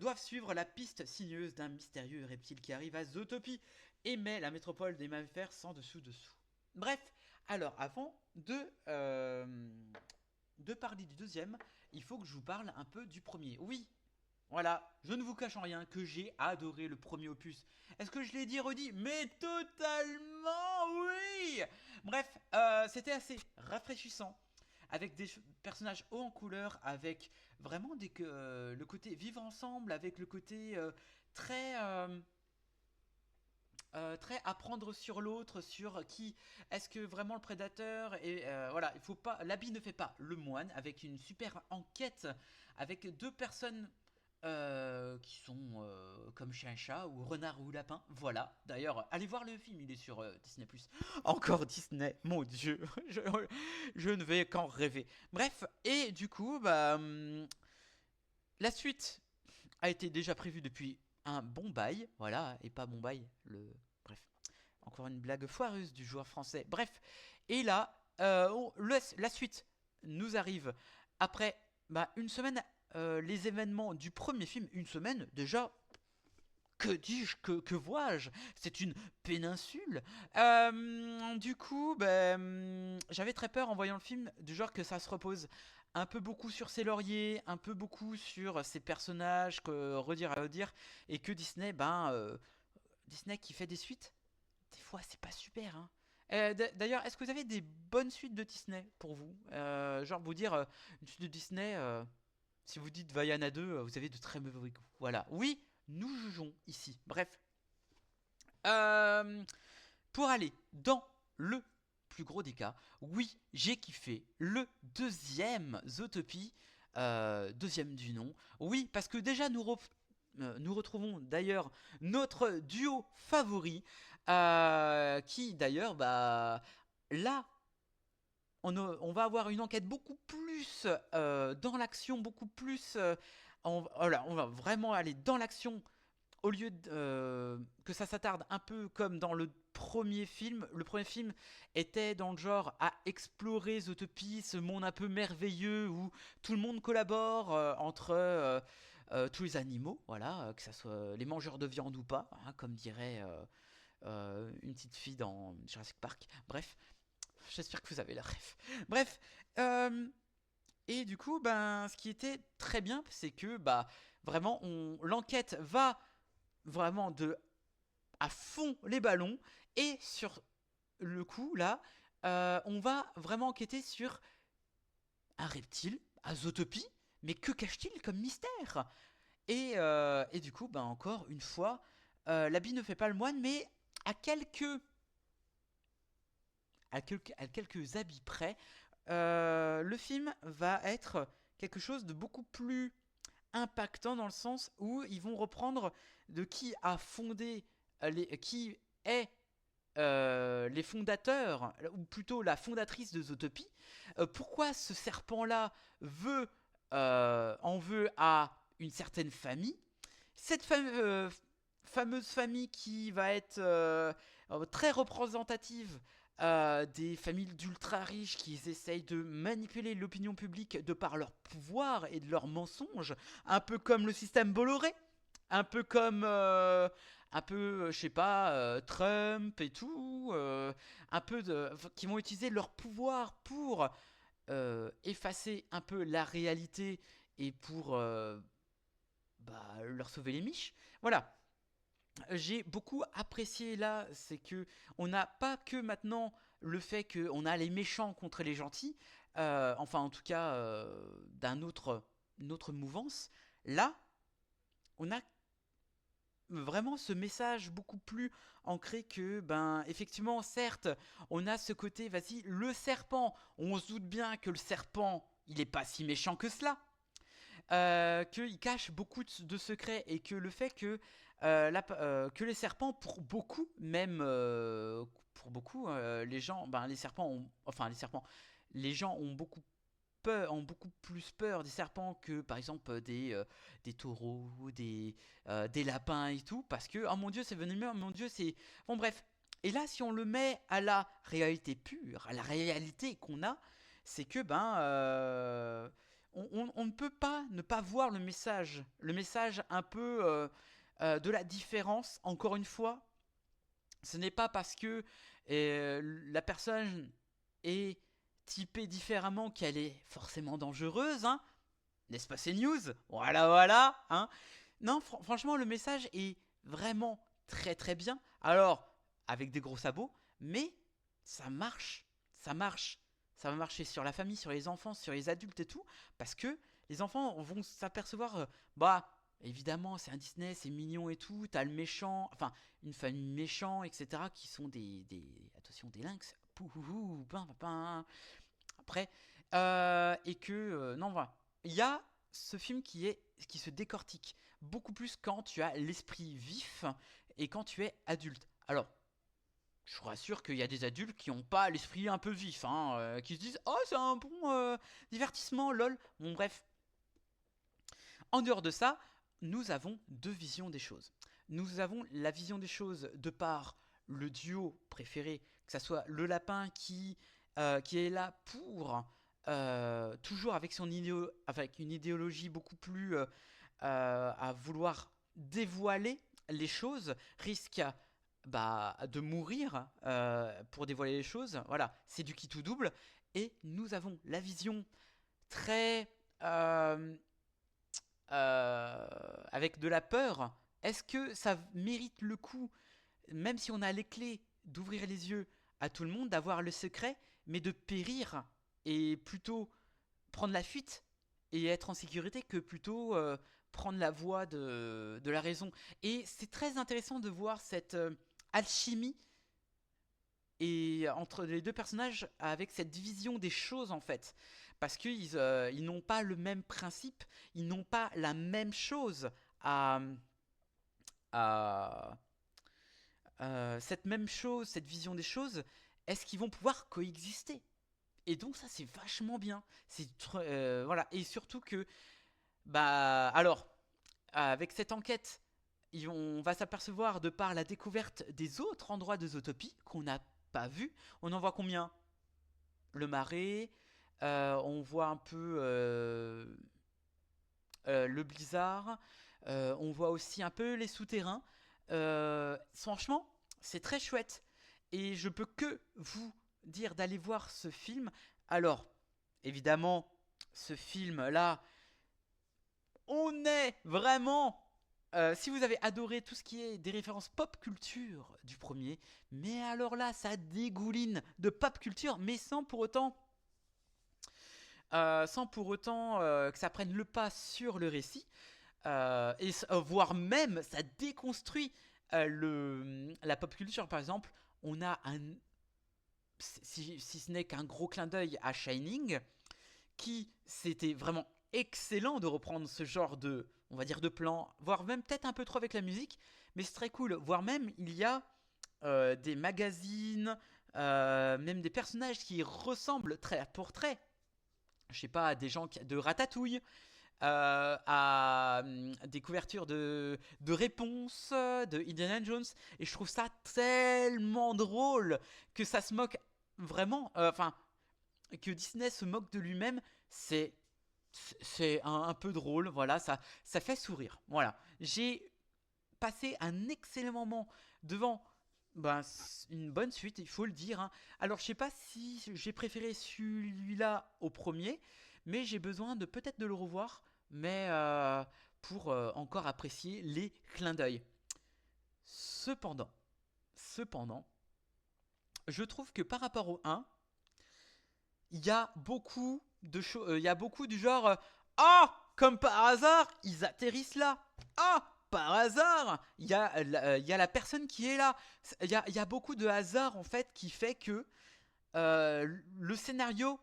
doivent suivre la piste sinueuse d'un mystérieux reptile qui arrive à Zootopie et met la métropole des mammifères sans dessous-dessous. Bref, alors avant de parler du deuxième, il faut que je vous parle un peu du premier. Oui, voilà, je ne vous cache en rien que j'ai adoré le premier opus. Est-ce que je l'ai dit, redit? Mais totalement, oui. Bref, c'était assez rafraîchissant, avec des personnages hauts en couleur, avec vraiment le côté vivre ensemble, avec le côté très apprendre sur l'autre, sur qui est-ce que vraiment le prédateur, et voilà, il faut pas, l'habit ne fait pas le moine, avec une super enquête avec deux personnes qui sont comme chien et chat ou renard ou lapin. Voilà, d'ailleurs allez voir le film, il est sur Disney+. Encore Disney, mon Dieu. je ne vais qu'en rêver. Bref, et du coup la suite a été déjà prévue depuis un bon bail, voilà, et pas bon bail, bref, encore une blague foireuse du joueur français. Bref, et là la suite nous arrive après une semaine. Les événements du premier film, une semaine déjà, que dis-je, que vois-je, c'est une péninsule. Du coup, j'avais très peur en voyant le film, du genre que ça se repose un peu beaucoup sur ses lauriers, un peu beaucoup sur ses personnages, que redire à redire, et que Disney, Disney qui fait des suites, des fois c'est pas super, hein. D'ailleurs, est-ce que vous avez des bonnes suites de Disney pour vous? Genre vous dire, une suite de Disney... si vous dites Vaiana 2, vous avez de très mauvais goût. Voilà. Oui, nous jugeons ici. Bref. Pour aller dans le plus gros des cas, oui, j'ai kiffé le deuxième Zootopie. Deuxième du nom. Oui, parce que déjà nous retrouvons d'ailleurs notre duo favori. Qui d'ailleurs, là... On va avoir une enquête beaucoup plus dans l'action, beaucoup plus... on va vraiment aller dans l'action au lieu que ça s'attarde un peu comme dans le premier film. Le premier film était dans le genre à explorer Zootopie, ce monde un peu merveilleux où tout le monde collabore entre tous les animaux, voilà, que ça soit les mangeurs de viande ou pas, hein, comme dirait une petite fille dans Jurassic Park. Bref. J'espère que vous avez la ref. Bref, et du coup, ce qui était très bien, c'est que vraiment, l'enquête va vraiment à fond les ballons, et sur le coup là, on va vraiment enquêter sur un reptile à Zootopie, mais que cache-t-il comme mystère? Et du coup, encore une fois, l'habit ne fait pas le moine, mais à quelques habits près, le film va être quelque chose de beaucoup plus impactant, dans le sens où ils vont reprendre de qui a fondé qui est les fondateurs, ou plutôt la fondatrice de Zootopie. Pourquoi ce serpent-là en veut à une certaine famille. Cette fameuse famille qui va être très représentative des familles d'ultra riches qui essayent de manipuler l'opinion publique de par leur pouvoir et de leurs mensonges, un peu comme le système Bolloré, un peu comme je sais pas, Trump et tout, qui vont utiliser leur pouvoir pour effacer un peu la réalité et pour leur sauver les miches. Voilà. J'ai beaucoup apprécié là, c'est que on n'a pas que maintenant le fait qu'on a les méchants contre les gentils, enfin en tout cas d'une autre mouvance. Là, on a vraiment ce message beaucoup plus ancré que, ben, effectivement, certes, on a ce côté, vas-y, le serpent. On se doute bien que le serpent, il est pas si méchant que cela. Qu'il cache beaucoup de secrets et que le fait que, que les serpents, pour beaucoup, même pour beaucoup, les gens, ben, les serpents ont, enfin les serpents, les gens ont beaucoup peur, ont beaucoup plus peur des serpents que par exemple des taureaux, des lapins et tout, parce que oh mon dieu c'est venimeux, oh mon dieu c'est... Bon bref, et là si on le met à la réalité pure, à la réalité qu'on a, c'est que ben on ne peut pas ne pas voir le message un peu de la différence. Encore une fois, ce n'est pas parce que la personne est typée différemment qu'elle est forcément dangereuse, hein. N'est-ce pas ces news? Voilà, voilà, hein. Non, franchement, le message est vraiment très très bien. Alors, avec des gros sabots, mais ça marche, ça marche. Ça va marcher sur la famille, sur les enfants, sur les adultes et tout, parce que les enfants vont s'apercevoir, bah, évidemment, c'est un Disney, c'est mignon et tout, t'as le méchant, enfin, une famille méchant, etc., qui sont attention, des lynx, pouhouhou, après, et que, non, voilà, il y a ce film qui se décortique beaucoup plus quand tu as l'esprit vif et quand tu es adulte. Alors, je vous rassure qu'il y a des adultes qui n'ont pas l'esprit un peu vif, hein, qui se disent « Oh, c'est un bon divertissement, lol ». Bon, bref. En dehors de ça, nous avons deux visions des choses. Nous avons la vision des choses de par le duo préféré, que ce soit le lapin qui est là pour, toujours avec avec une idéologie beaucoup plus à vouloir dévoiler les choses, risque de mourir pour dévoiler les choses. Voilà, c'est du qui tout double. Et nous avons la vision très avec de la peur. Est-ce que ça mérite le coup, même si on a les clés, d'ouvrir les yeux à tout le monde, d'avoir le secret, mais de périr et plutôt prendre la fuite et être en sécurité que plutôt prendre la voie de la raison. Et c'est très intéressant de voir cette alchimie et entre les deux personnages avec cette division des choses en fait, parce qu'ils ils n'ont pas le même principe, ils n'ont pas la même chose cette même chose, cette vision des choses. Est-ce qu'ils vont pouvoir coexister? Et donc ça c'est vachement bien, voilà. Et surtout que alors avec cette enquête on va s'apercevoir de par la découverte des autres endroits de Zootopie qu'on n'a pas vu. On en voit combien? Le marais, on voit un peu le blizzard, on voit aussi un peu les souterrains. Franchement, c'est très chouette. Et je peux que vous dire d'aller voir ce film. Alors, évidemment, ce film-là, on est vraiment... si vous avez adoré tout ce qui est des références pop culture du premier, mais alors là, ça dégouline de pop culture, mais sans pour autant que ça prenne le pas sur le récit, voire même ça déconstruit la pop culture. Par exemple, on a si ce n'est qu'un gros clin d'œil à Shining, qui c'était vraiment excellent de reprendre ce genre de, on va dire, de plan, voire même peut-être un peu trop avec la musique, mais c'est très cool. Voire même il y a des magazines, même des personnages qui ressemblent trait pour trait, je sais pas, à des gens de Ratatouille, à des couvertures de réponses de Indiana Jones, et je trouve ça tellement drôle que ça se moque vraiment, que Disney se moque de lui-même. C'est un peu drôle, voilà, ça fait sourire. Voilà, j'ai passé un excellent moment devant une bonne suite, il faut le dire, hein. Alors je sais pas si j'ai préféré celui-là au premier, mais j'ai besoin de peut-être de le revoir, mais pour encore apprécier les clins d'œil. Cependant, je trouve que par rapport au 1, il y a beaucoup de choses, il y a beaucoup du genre ah, comme par hasard, ils atterrissent là. Ah, par hasard, il y a la personne qui est là. Il y a beaucoup de hasard en fait qui fait que le scénario,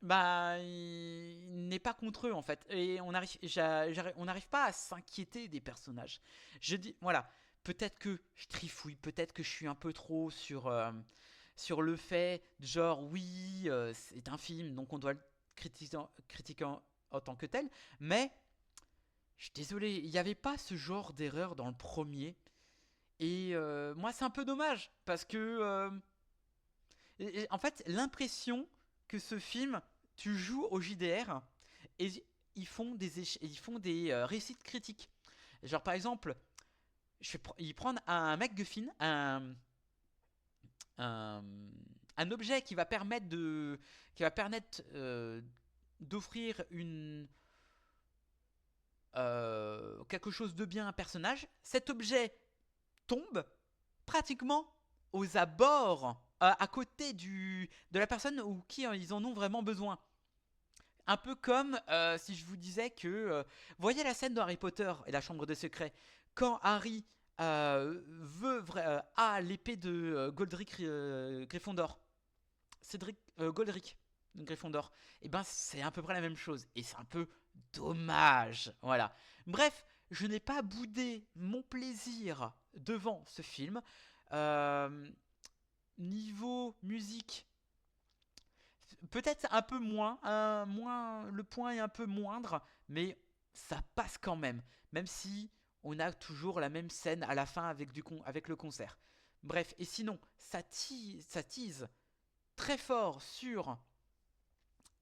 bah, il n'est pas contre eux en fait. Et on n'arrive pas à s'inquiéter des personnages. Je dis, voilà, peut-être que je trifouille, peut-être que je suis un peu trop sur le fait, genre, oui, c'est un film, donc on doit le critiquer en tant que tel, mais je suis désolé, il n'y avait pas ce genre d'erreur dans le premier, et moi c'est un peu dommage, parce que en fait l'impression que ce film, tu joues au JDR, et ils font des récits critiques, genre par exemple, ils prennent un MacGuffin, un objet qui va permettre d'offrir quelque chose de bien à un personnage. Cet objet tombe pratiquement aux abords, à côté de la personne ou qui ils en ont vraiment besoin. Un peu comme si je vous disais que voyez la scène de Harry Potter et la chambre des secrets, quand Harry a l'épée de Godric Gryffondor, Cédric Godric Gryffondor, et ben c'est à peu près la même chose, et c'est un peu dommage, voilà. Bref, je n'ai pas boudé mon plaisir devant ce film. Niveau musique, peut-être un peu moins, le point est un peu moindre, mais ça passe quand même si on a toujours la même scène à la fin avec le concert. Bref, et sinon, ça tease très fort sur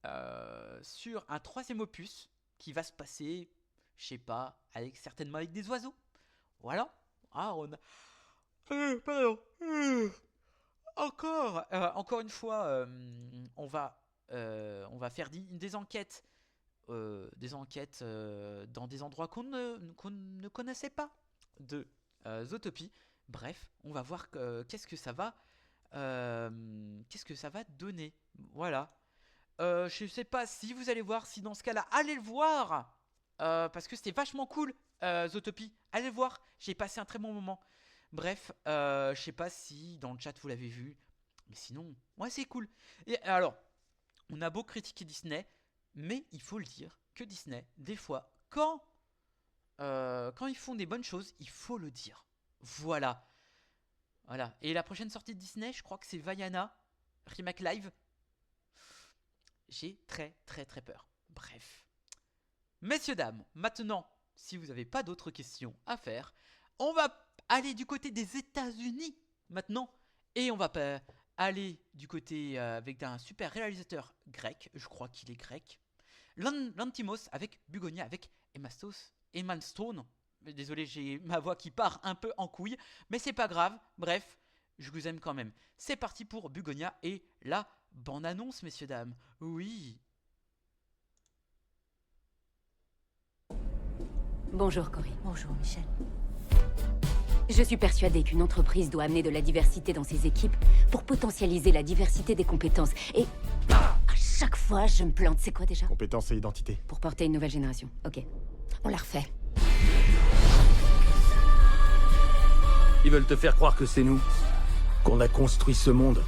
un troisième opus qui va se passer, je sais pas, certainement avec des oiseaux. Voilà. Ah, on a... pardon. Encore une fois, on va faire des enquêtes. Dans des endroits qu'on ne connaissait pas de Zootopie. Bref, on va voir qu'est-ce que ça va donner. Voilà. Je sais pas si vous allez voir, si dans ce cas-là, allez le voir, parce que c'était vachement cool, Zootopie. Allez le voir, j'ai passé un très bon moment. Bref, je sais pas si dans le chat vous l'avez vu, mais sinon, ouais, c'est cool. Et alors, on a beau critiquer Disney, mais il faut le dire que Disney, des fois, quand ils font des bonnes choses, il faut le dire. Voilà. Et la prochaine sortie de Disney, je crois que c'est Vaiana, remake live. J'ai très très très peur. Bref. Messieurs, dames, maintenant, si vous n'avez pas d'autres questions à faire, on va aller du côté des États-Unis maintenant. Et on va aller du côté avec un super réalisateur grec. Je crois qu'il est grec. Lantimos avec Bugonia, avec Emma Stone. Désolé, j'ai ma voix qui part un peu en couille, mais c'est pas grave. Bref, je vous aime quand même. C'est parti pour Bugonia et la bande-annonce, messieurs, dames. Oui. Bonjour Cory. Bonjour Michel. Je suis persuadée qu'une entreprise doit amener de la diversité dans ses équipes pour potentialiser la diversité des compétences. Et à chaque fois, je me plante. C'est quoi déjà? Compétences et identité. Pour porter une nouvelle génération. Ok. On la refait. Ils veulent te faire croire que c'est nous, qu'on a construit ce monde.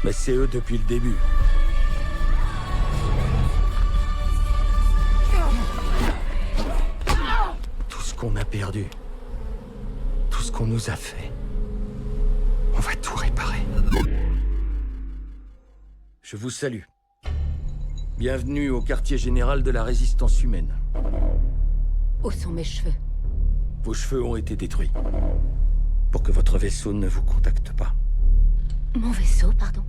Mais c'est eux depuis le début. Tout ce qu'on a perdu, tout ce qu'on nous a fait, on va tout réparer. Je vous salue. Bienvenue au quartier général de la résistance humaine. Où sont mes cheveux? Vos cheveux ont été détruits. Pour que votre vaisseau ne vous contacte pas. Mon vaisseau, pardon?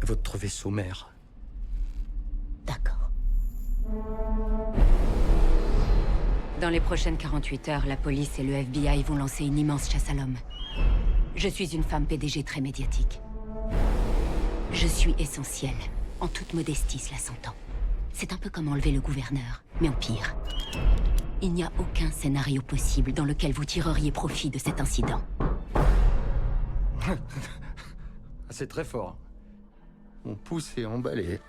Votre vaisseau mère. D'accord. Dans les prochaines 48 heures, la police et le FBI vont lancer une immense chasse à l'homme. Je suis une femme PDG très médiatique. Je suis essentielle. En toute modestie, cela s'entend. C'est un peu comme enlever le gouverneur, mais en pire. Il n'y a aucun scénario possible dans lequel vous tireriez profit de cet incident. C'est très fort. Mon pouce est emballé.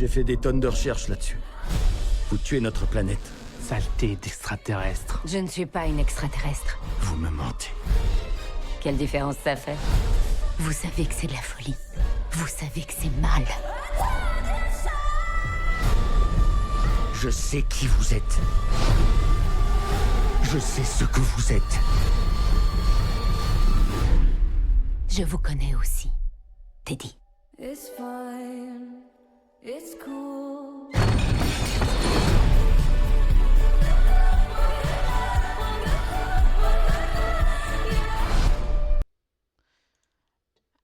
J'ai fait des tonnes de recherches là-dessus. Vous tuez notre planète. Saleté d'extraterrestre. Je ne suis pas une extraterrestre. Vous me mentez. Quelle différence ça fait? Vous savez que c'est de la folie. Vous savez que c'est mal. Je sais qui vous êtes. Je sais ce que vous êtes. Je vous connais aussi, Teddy. It's fine. It's cool.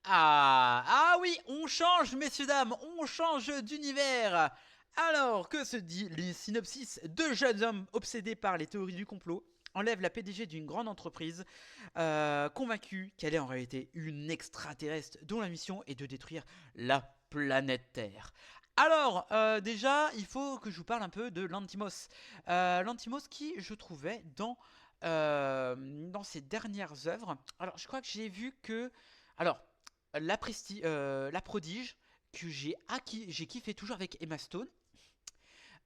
Ah oui, on change, messieurs, dames, on change d'univers. Alors, que se dit les synopsis? Deux jeunes hommes obsédés par les théories du complot enlèvent la PDG d'une grande entreprise, convaincus qu'elle est en réalité une extraterrestre dont la mission est de détruire la planète Terre. Alors, déjà, il faut que je vous parle un peu de Lantimos. Lantimos qui, je trouvais, dans ses dernières œuvres... Alors, je crois que j'ai vu que... Alors, la Prodige, que j'ai kiffé toujours avec Emma Stone.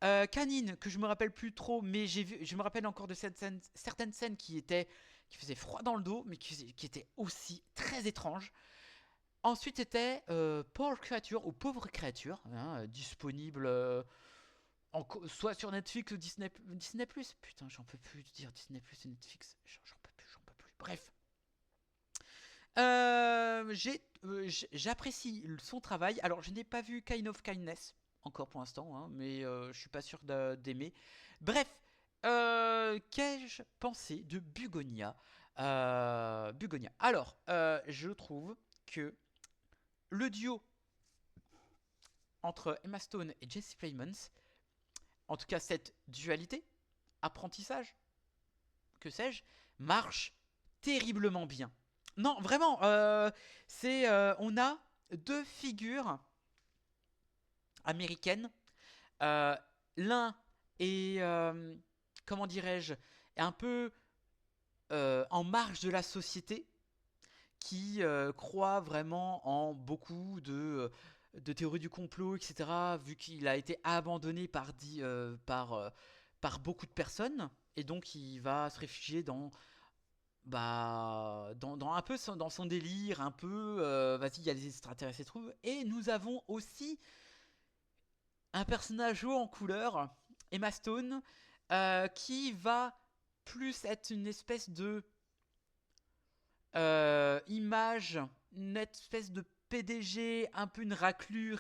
Canine, que je me rappelle plus trop, mais je me rappelle encore de certaines scènes qui faisaient froid dans le dos, mais qui étaient aussi très étranges. Ensuite, c'était Pauvre Créature, ou Pauvre Créature, hein, disponible soit sur Netflix ou Disney+. Putain, j'en peux plus de dire Disney+, et Netflix. J'en peux plus. Bref. J'apprécie son travail. Alors, je n'ai pas vu Kind of Kindness encore pour l'instant, hein, mais je suis pas sûr d'aimer. Bref, qu'ai-je pensé de Bugonia? Alors, je trouve que le duo entre Emma Stone et Jesse Plemons, en tout cas cette dualité, apprentissage, que sais-je, marche terriblement bien. Non, vraiment, on a deux figures américaines. L'un est, comment dirais-je, un peu en marge de la société, qui croit vraiment en beaucoup de théories du complot, etc., vu qu'il a été abandonné par beaucoup de personnes, et donc il va se réfugier dans un peu dans son délire, un peu vas-y, il y a les extraterrestres et tout. Et nous avons aussi un personnage haut en couleur, Emma Stone, qui va plus être une espèce de image, une espèce de PDG, un peu une raclure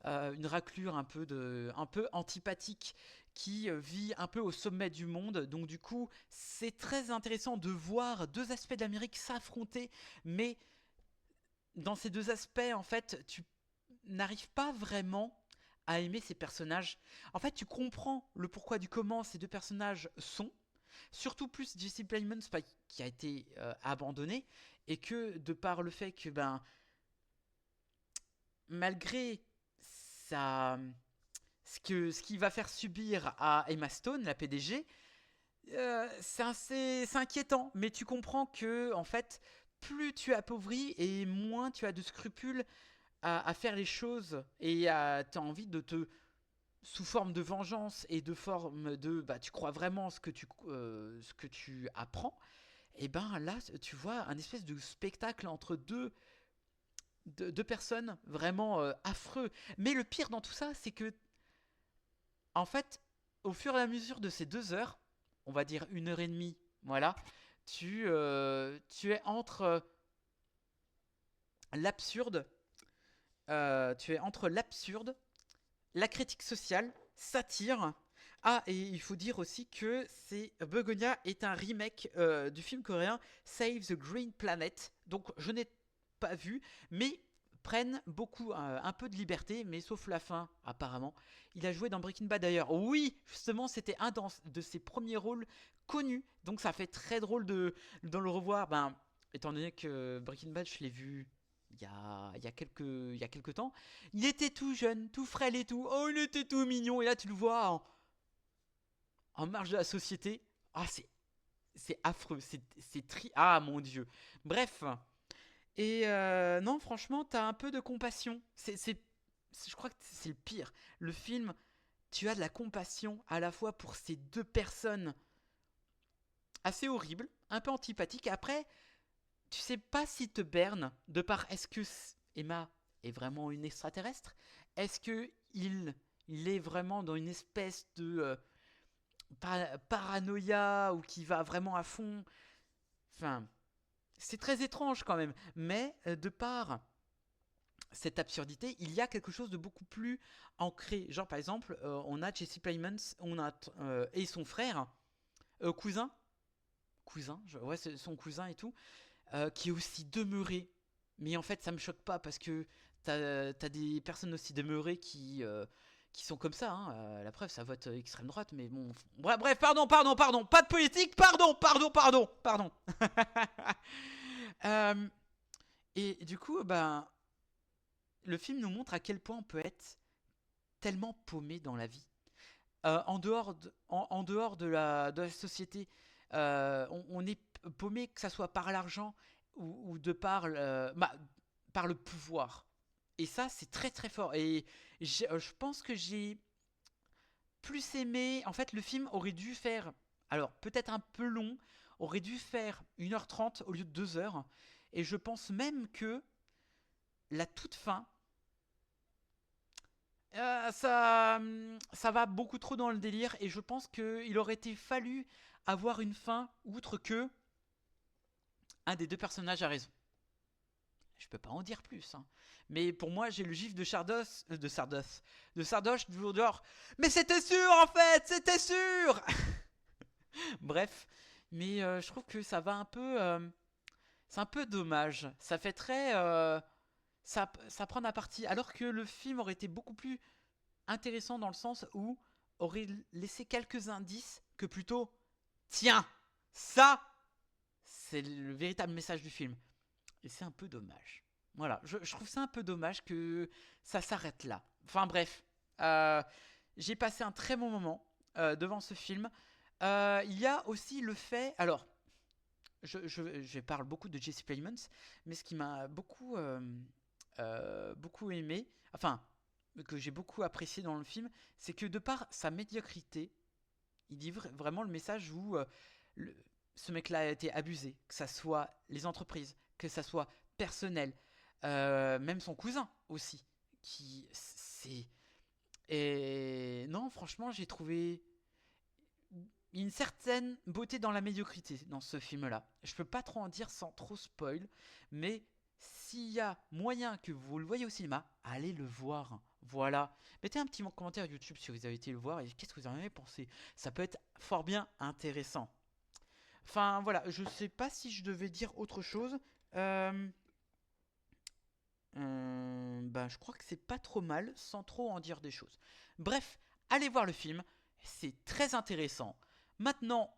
un peu antipathique, qui vit un peu au sommet du monde. Donc du coup, c'est très intéressant de voir deux aspects d'Amérique s'affronter, mais dans ces deux aspects, en fait, tu n'arrives pas vraiment à aimer ces personnages. En fait, tu comprends le pourquoi du comment ces deux personnages sont, surtout plus Jesse Plemons qui a été abandonné, et que de par le fait que malgré ce qu'il va faire subir à Emma Stone, la PDG, c'est inquiétant, mais tu comprends que en fait, plus tu appauvris et moins tu as de scrupules à faire les choses, et tu as envie de te, sous forme de vengeance et de forme de tu crois vraiment ce que tu apprends, et là tu vois un espèce de spectacle entre deux personnes vraiment affreux. Mais le pire dans tout ça, c'est que en fait, au fur et à mesure de ces 2 heures, on va dire 1h30, voilà, tu es entre l'absurde, la critique sociale, satire. Ah, et il faut dire aussi que Begonia est un remake du film coréen Save the Green Planet. Donc je n'ai pas vu, mais prennent beaucoup, un peu de liberté, mais sauf la fin, apparemment. Il a joué dans Breaking Bad d'ailleurs. Oui, justement, c'était un de ses premiers rôles connus. Donc ça fait très drôle de le revoir. Étant donné que Breaking Bad, je l'ai vu il y a quelques temps. Il était tout jeune, tout frêle et tout. Oh, il était tout mignon. Et là, tu le vois en marge de la société. Ah, c'est affreux. Ah, mon Dieu. Bref. Et non, franchement, t'as un peu de compassion. je crois que c'est le pire. Le film, tu as de la compassion à la fois pour ces deux personnes assez horribles, un peu antipathiques. Et après, tu sais pas si te berne de par est-ce que Emma est vraiment une extraterrestre? Est-ce que il est vraiment dans une espèce de paranoïa ou qui va vraiment à fond? Enfin, c'est très étrange quand même. Mais de par cette absurdité, il y a quelque chose de beaucoup plus ancré. Genre par exemple, on a Jesse Plemons, on a et son frère, cousin, ouais, c'est son cousin et tout, qui est aussi demeuré. Mais en fait, ça me choque pas parce que t'as des personnes aussi demeurées qui sont comme ça. Hein. La preuve, ça vote extrême droite, mais bon. Bref, pardon, pas de politique, pardon. Et du coup, ben, le film nous montre à quel point on peut être tellement paumé dans la vie. En dehors de la société, on est paumé, que ça soit par l'argent ou de par le pouvoir. Et ça, c'est très très fort. Et je pense que j'ai plus aimé. En fait, le film aurait dû faire, alors peut-être un peu long, aurait dû faire 1h30 au lieu de 2h. Et je pense même que la toute fin, ça va beaucoup trop dans le délire. Et je pense qu'il aurait été fallu avoir une fin outre que un des deux personnages a raison. Je peux pas en dire plus, hein. Mais pour moi, j'ai le gif de Sardoche, genre, mais c'était sûr en fait, c'était sûr. Bref, mais je trouve que ça va un peu, c'est un peu dommage. Ça fait très, ça prend à partie, alors que le film aurait été beaucoup plus intéressant dans le sens où aurait laissé quelques indices que plutôt, tiens, ça, c'est le véritable message du film. Et c'est un peu dommage. Voilà, je trouve ça un peu dommage que ça s'arrête là. Enfin bref, j'ai passé un très bon moment devant ce film. Il y a aussi le fait... Alors, je parle beaucoup de Jesse Plemons, mais ce qui m'a beaucoup aimé, enfin, que j'ai beaucoup apprécié dans le film, c'est que de par sa médiocrité, il dit vraiment le message où ce mec-là a été abusé, que ça soit les entreprises, que ça soit personnel, même son cousin aussi, qui c'est... Et non, franchement, j'ai trouvé une certaine beauté dans la médiocrité dans ce film-là. Je peux pas trop en dire sans trop spoil, mais s'il y a moyen que vous le voyez au cinéma, allez le voir. Voilà. Mettez un petit commentaire YouTube si vous avez été le voir et qu'est-ce que vous en avez pensé. Ça peut être fort bien intéressant. Enfin voilà, je sais pas si je devais dire autre chose. Je crois que c'est pas trop mal sans trop en dire des choses. Bref, allez voir le film, c'est très intéressant. Maintenant,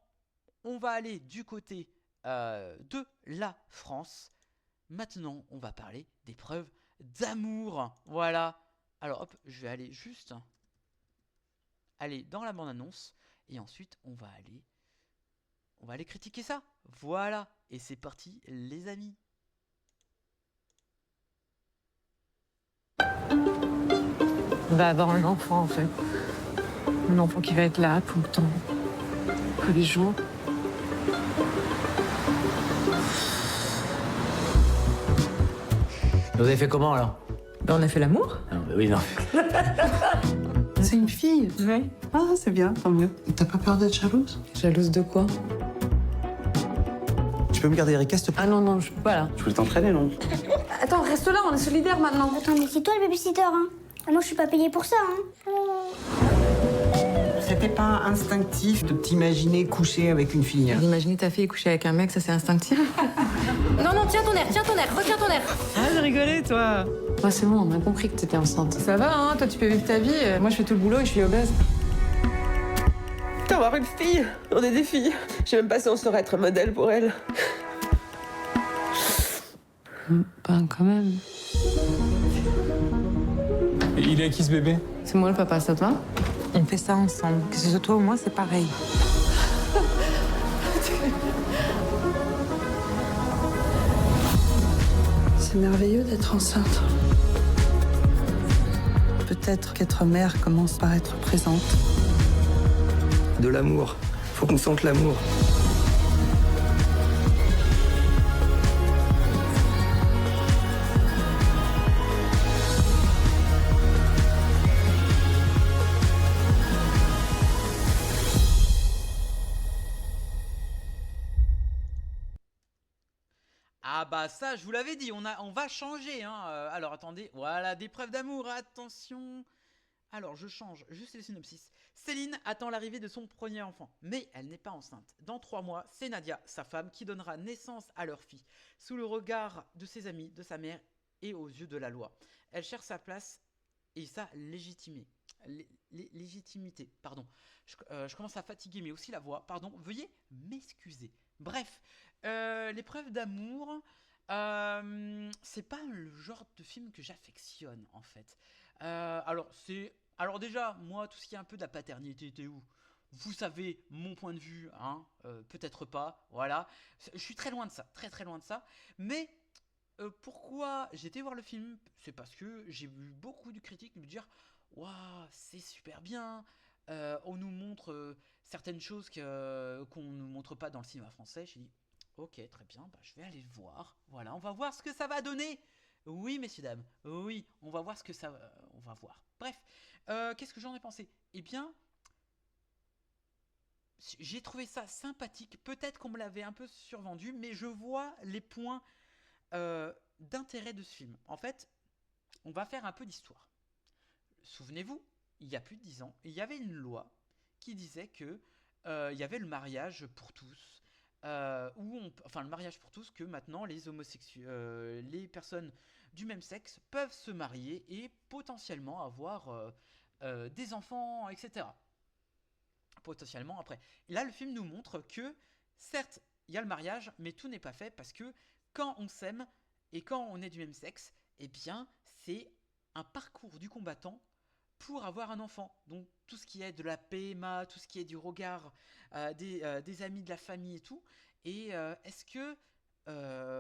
on va aller du côté de la France. Maintenant, on va parler des preuves d'amour. Voilà. Alors hop, je vais aller juste aller dans la bande-annonce et ensuite on va aller critiquer ça. Voilà. Et c'est parti, les amis. On va avoir un enfant en fait. Un enfant qui va être là tout le temps, tous les jours. Vous avez fait comment alors? On a fait l'amour. Non, mais oui, non. C'est une fille. Oui. Ah, c'est bien, tant mieux. T'as pas peur d'être jalouse? Jalouse de quoi? Tu peux me garder Erika, s'il te plaît? Ah non, je peux pas là. Je voulais t'entraîner, non? Attends, reste là, on est solidaires maintenant. Attends, mais c'est toi le babysitter, hein? Moi, je suis pas payée pour ça, hein? C'était pas instinctif de t'imaginer coucher avec une fille. D'imaginer ta fille coucher avec un mec, ça c'est instinctif. Non, tiens ton air, retiens ton air. Ah, j'ai rigolé, toi. Ouais, c'est bon, on a compris que t'étais enceinte. Ça va, hein? Toi, tu peux vivre ta vie. Moi, je fais tout le boulot et je suis obèse. Avoir une fille, on est des filles. Je sais même pas si on saurait être modèle pour elle. Ben, quand même. Il est à qui ce bébé? C'est moi le papa, ça te va? On fait ça ensemble. Que ce soit toi ou moi, c'est pareil. C'est merveilleux d'être enceinte. peut-être qu'être mère commence par être présente. De l'amour. Faut qu'on sente l'amour. Ah bah ça, je vous l'avais dit, on va changer. Hein. Alors attendez, voilà, des preuves d'amour, attention. Alors je change juste le synopsis. Céline attend l'arrivée de son premier enfant, mais elle n'est pas enceinte. Dans 3 mois, c'est Nadia, sa femme, qui donnera naissance à leur fille, sous le regard de ses amis, de sa mère et aux yeux de la loi. Elle cherche sa place et sa légitimité. Pardon. Je commence à fatiguer, mais aussi la voix. Pardon, veuillez m'excuser. Bref, l'épreuve d'amour, c'est pas le genre de film que j'affectionne en fait. Alors déjà, moi, tout ce qui est un peu de la paternité, t'es où? Vous savez mon point de vue, hein, peut-être pas, voilà. Je suis très loin de ça, très très loin de ça. Mais pourquoi j'ai été voir le film? C'est parce que j'ai vu beaucoup de critiques me dire waouh, c'est super bien. On nous montre certaines choses qu'on ne nous montre pas dans le cinéma français. J'ai dit ok, très bien, bah, je vais aller le voir. Voilà, on va voir ce que ça va donner. Oui, messieurs, dames, oui, on va voir ce que ça va. On va voir. Bref, qu'est-ce que j'en ai pensé? Eh bien, j'ai trouvé ça sympathique. Peut-être qu'on me l'avait un peu survendu, mais je vois les points d'intérêt de ce film. En fait, on va faire un peu d'histoire. Souvenez-vous, il y a plus de 10 ans, il y avait une loi qui disait que il y avait le mariage pour tous. Enfin, le mariage pour tous, que maintenant les homosexuels, les personnes du même sexe peuvent se marier et potentiellement avoir des enfants, etc. Potentiellement après. Là, le film nous montre que, certes, il y a le mariage, mais tout n'est pas fait parce que quand on s'aime et quand on est du même sexe, eh bien, c'est un parcours du combattant pour avoir un enfant. Donc tout ce qui est de la PMA, tout ce qui est du regard des amis, de la famille et tout. Et est-ce que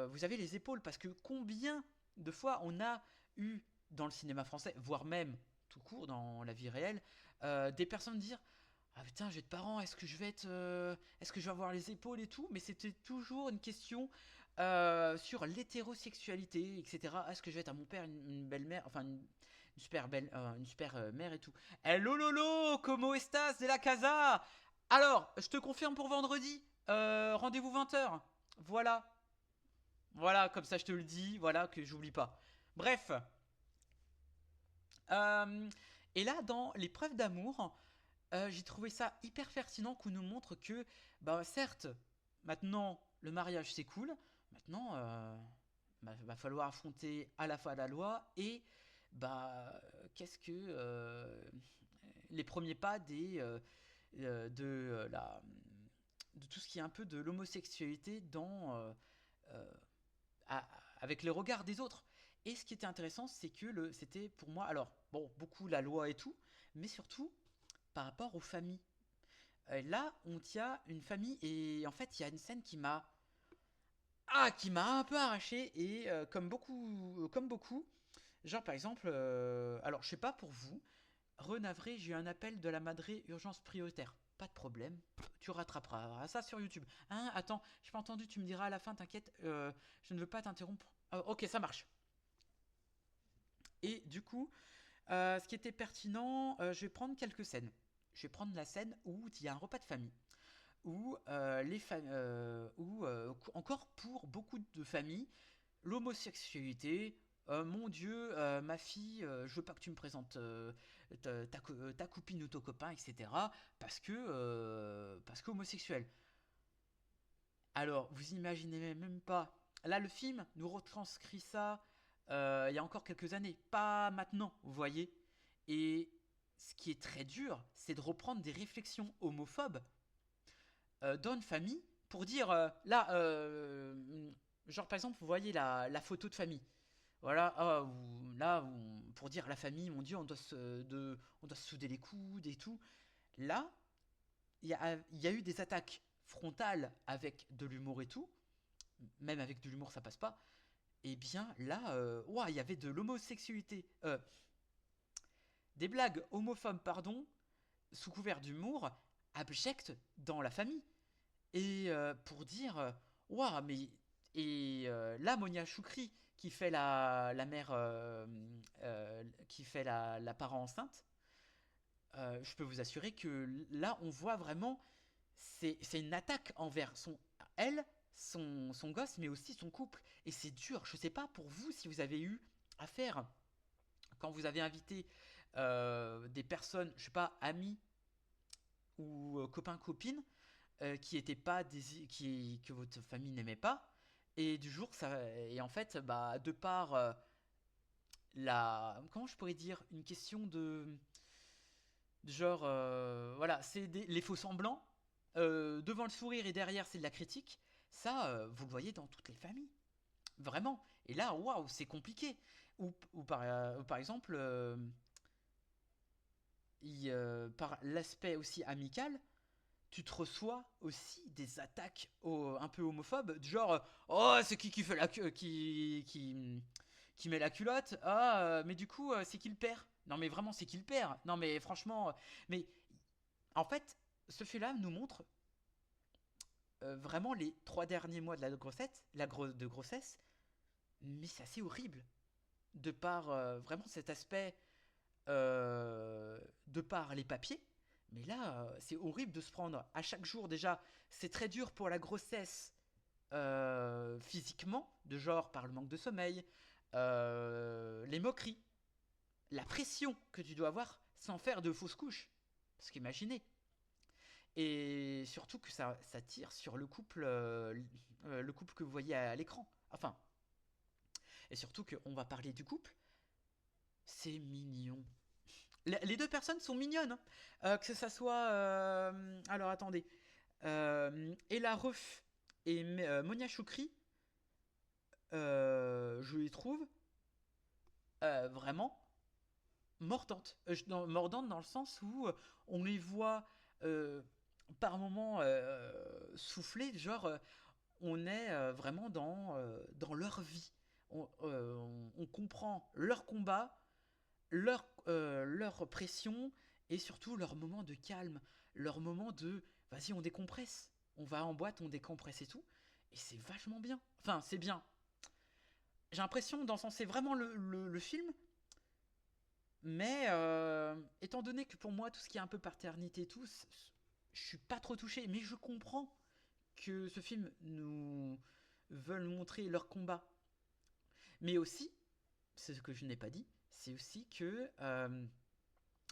vous avez les épaules? Parce que combien de fois on a eu dans le cinéma français, voire même tout court dans la vie réelle, des personnes dire ah putain, j'ai de parents, est-ce que je vais avoir les épaules et tout? Mais c'était toujours une question sur l'hétérosexualité, etc. Est-ce que je vais être à mon père une belle-mère, enfin une super belle, une super mère et tout. Hello Lolo, como estas de la casa? Alors, je te confirme pour vendredi, rendez-vous 20h. Voilà. Voilà, comme ça je te le dis, voilà, que j'oublie pas. Bref. Et là, dans l'épreuve d'amour, j'ai trouvé ça hyper pertinent qu'on nous montre que, bah certes, maintenant, le mariage c'est cool. Maintenant, va falloir affronter à la fois la loi et qu'est-ce que les premiers pas de tout ce qui est un peu de l'homosexualité avec les regards des autres. Et ce qui était intéressant, c'est que c'était pour moi, alors bon, beaucoup la loi et tout, mais surtout par rapport aux familles. Là, on tient une famille et en fait, il y a une scène qui m'a un peu arraché et comme beaucoup. Genre par exemple, alors je sais pas pour vous, renavré, j'ai eu un appel de la Madré urgence prioritaire. Pas de problème, tu rattraperas ça sur YouTube. Hein, attends, j'ai pas entendu, tu me diras à la fin, t'inquiète, je ne veux pas t'interrompre. Ok, ça marche. Et du coup, ce qui était pertinent, je vais prendre quelques scènes. Je vais prendre la scène où il y a un repas de famille. Où encore pour beaucoup de familles, l'homosexualité, mon Dieu, ma fille, je veux pas que tu me présentes ta copine ou ton copain, etc. Parce que homosexuel. Alors, vous imaginez même pas. Là, le film nous retranscrit ça il y a encore quelques années, pas maintenant, vous voyez. Et ce qui est très dur, c'est de reprendre des réflexions homophobes dans une famille pour dire genre par exemple, vous voyez la photo de famille. Voilà, pour dire la famille, mon Dieu, on doit se souder les coudes et tout. Là, il y a eu des attaques frontales avec de l'humour et tout. Même avec de l'humour, ça passe pas. Et bien là, il y avait de l'homosexualité. des blagues homophobes, pardon, sous couvert d'humour, abjectes dans la famille. Et pour dire, waouh, mais... Et là, Monia Choukri, qui fait la mère, qui fait la parent enceinte, je peux vous assurer que là, on voit vraiment, c'est une attaque envers son gosse, mais aussi son couple. Et c'est dur. Je sais pas pour vous si vous avez eu affaire, quand vous avez invité des personnes, je sais pas, amis ou copains, copines, qui étaient pas que votre famille n'aimait pas. Et du jour, et en fait, bah, de par comment je pourrais dire, une question de genre, voilà, c'est les faux semblants, devant le sourire et derrière c'est de la critique, ça, vous le voyez dans toutes les familles, vraiment. Et là, waouh, c'est compliqué. Ou par exemple, par l'aspect aussi amical, tu te reçois aussi des attaques un peu homophobes, du genre oh, c'est qui fait qui met la culotte, ah mais du coup c'est qui le père, non mais vraiment c'est qui le père, non mais franchement, mais en fait ce film-là nous montre vraiment les 3 derniers mois de la grossesse, mais c'est assez horrible de par vraiment cet aspect, de par les papiers. Mais là, c'est horrible de se prendre à chaque jour. Déjà, c'est très dur pour la grossesse physiquement, de genre par le manque de sommeil, les moqueries, la pression que tu dois avoir sans faire de fausses couches. Parce qu'imaginez. Et surtout que ça tire sur le couple que vous voyez à l'écran. Enfin. Et surtout qu'on va parler du couple. C'est mignon. Les deux personnes sont mignonnes, hein. Que ça soit... alors attendez. Ella Ruff et Monia Choukri, je les trouve vraiment mordantes. Mordantes dans le sens où on les voit par moments souffler, genre on est vraiment dans leur vie. On comprend leur combat, leur pression et surtout leur moment de calme, leur moment de vas-y, on décompresse, on va en boîte, on décompresse et tout, et c'est vachement bien. Enfin, c'est bien. J'ai l'impression d'encenser vraiment le film, mais étant donné que pour moi tout ce qui est un peu paternité et tout, je suis pas trop touché, mais je comprends que ce film nous veulent montrer leur combat, mais aussi, c'est ce que je n'ai pas dit, c'est aussi que,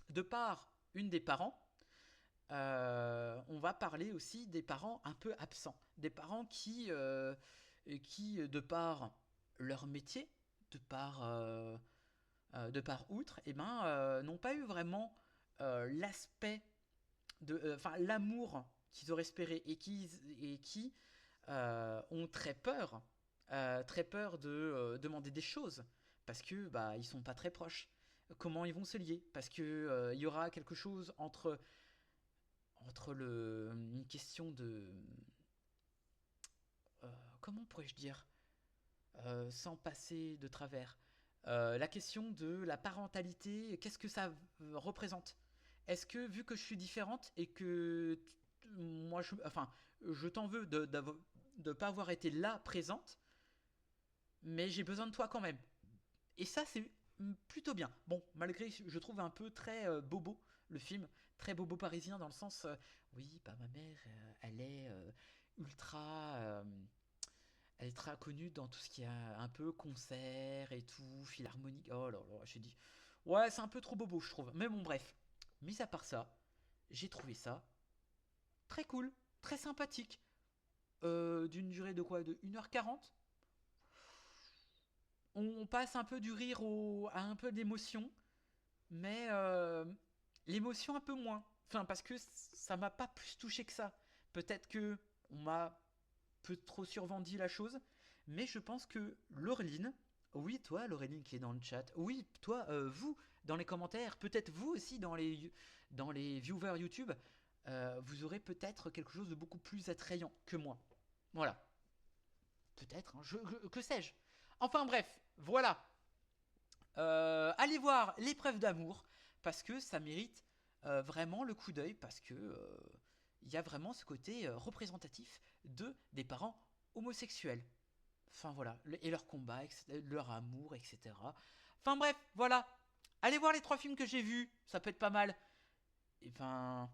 de par une des parents, on va parler aussi des parents un peu absents. Des parents qui de par leur métier, de par outre, eh ben, n'ont pas eu vraiment l'aspect, l'amour qu'ils auraient espéré et qui ont très peur de demander des choses. Parce que bah, ils sont pas très proches. Comment ils vont se lier? Parce que y aura quelque chose entre une question de comment pourrais-je dire, sans passer de travers, la question de la parentalité. Qu'est-ce que ça représente? Est-ce que vu que je suis différente et que moi je t'en veux de pas avoir été là présente, mais j'ai besoin de toi quand même. Et ça, c'est plutôt bien. Bon, malgré, je trouve un peu très bobo, le film. Très bobo parisien, dans le sens... oui, bah ma mère, elle est ultra... elle est très connue dans tout ce qui est un peu concert et tout, philharmonique. Oh là là, j'ai dit... Ouais, c'est un peu trop bobo, je trouve. Mais bon, bref. Mis à part ça, j'ai trouvé ça très cool, très sympathique. D'une durée de quoi? De 1h40. On passe un peu du rire à un peu d'émotion, mais l'émotion un peu moins. Enfin, parce que ça m'a pas plus touché que ça. Peut-être que on m'a peu trop survendu la chose, mais je pense que Laureline, oui, toi, Laureline qui est dans le chat, oui, toi, vous, dans les commentaires, peut-être vous aussi dans les viewers YouTube, vous aurez peut-être quelque chose de beaucoup plus attrayant que moi. Voilà. Peut-être, hein, que sais-je. Enfin bref, voilà. Allez voir L'épreuve d'amour, parce que ça mérite vraiment le coup d'œil, parce que il y a vraiment ce côté représentatif des parents homosexuels. Enfin voilà, et leur combat, leur amour, etc. Enfin bref, voilà. Allez voir les 3 films que j'ai vus, ça peut être pas mal. Et ben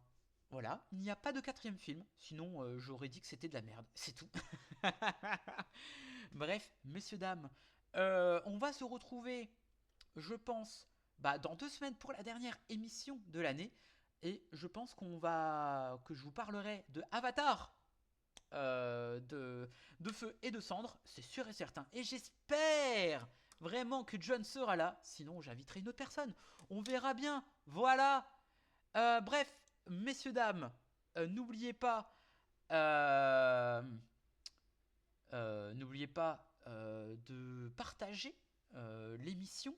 voilà, il n'y a pas de 4e film, sinon j'aurais dit que c'était de la merde, c'est tout. Bref, messieurs, dames, on va se retrouver, je pense, dans 2 semaines pour la dernière émission de l'année. Et je pense que je vous parlerai de Avatar, de Feu et de Cendre, c'est sûr et certain. Et j'espère vraiment que John sera là, sinon j'inviterai une autre personne. On verra bien, voilà. Bref, messieurs, dames, n'oubliez pas de partager l'émission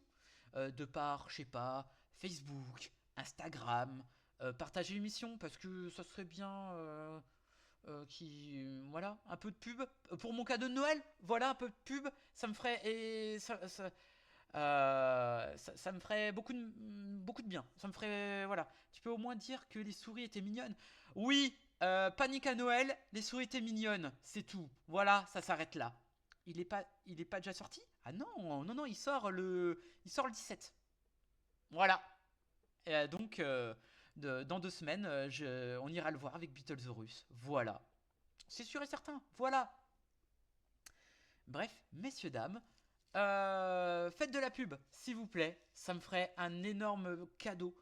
de par, je sais pas, Facebook, Instagram. Partager l'émission parce que ça serait bien voilà, un peu de pub pour mon cadeau de Noël. Voilà, un peu de pub, ça me ferait ça me ferait beaucoup de bien. Ça me ferait, voilà. Tu peux au moins dire que les souris étaient mignonnes. Oui, Panique à Noël, les souris étaient mignonnes, c'est tout. Voilà, ça s'arrête là. Il est pas déjà sorti? Ah non, non, non, il sort le 17. Voilà. Donc dans 2 semaines, on ira le voir avec Beetlesaurus. Voilà. C'est sûr et certain. Voilà. Bref, messieurs, dames, faites de la pub, s'il vous plaît. Ça me ferait un énorme cadeau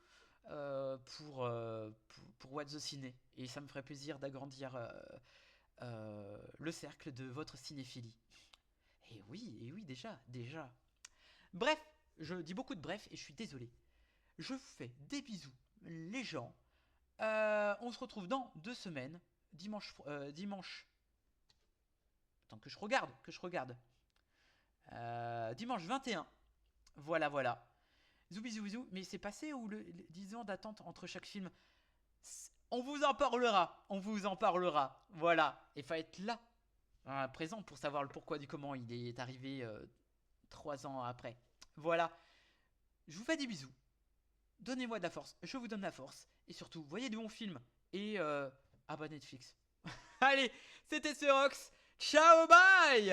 pour What the Ciné. Et ça me ferait plaisir d'agrandir le cercle de votre cinéphilie. Et oui, déjà. Bref, je dis beaucoup de bref et je suis désolé. Je vous fais des bisous, les gens. On se retrouve dans 2 semaines. Dimanche. Attends, que je regarde. Dimanche 21. Voilà. Bisous. Mais c'est passé ou le 10 ans d'attente entre chaque film? On vous en parlera. Voilà. Et il faut être là, présent, pour savoir le pourquoi du comment il est arrivé 3 ans après. Voilà. Je vous fais des bisous. Donnez-moi de la force. Je vous donne la force. Et surtout, voyez de bons films. Et abonnez Netflix. Allez, c'était Cerox. Ciao, bye.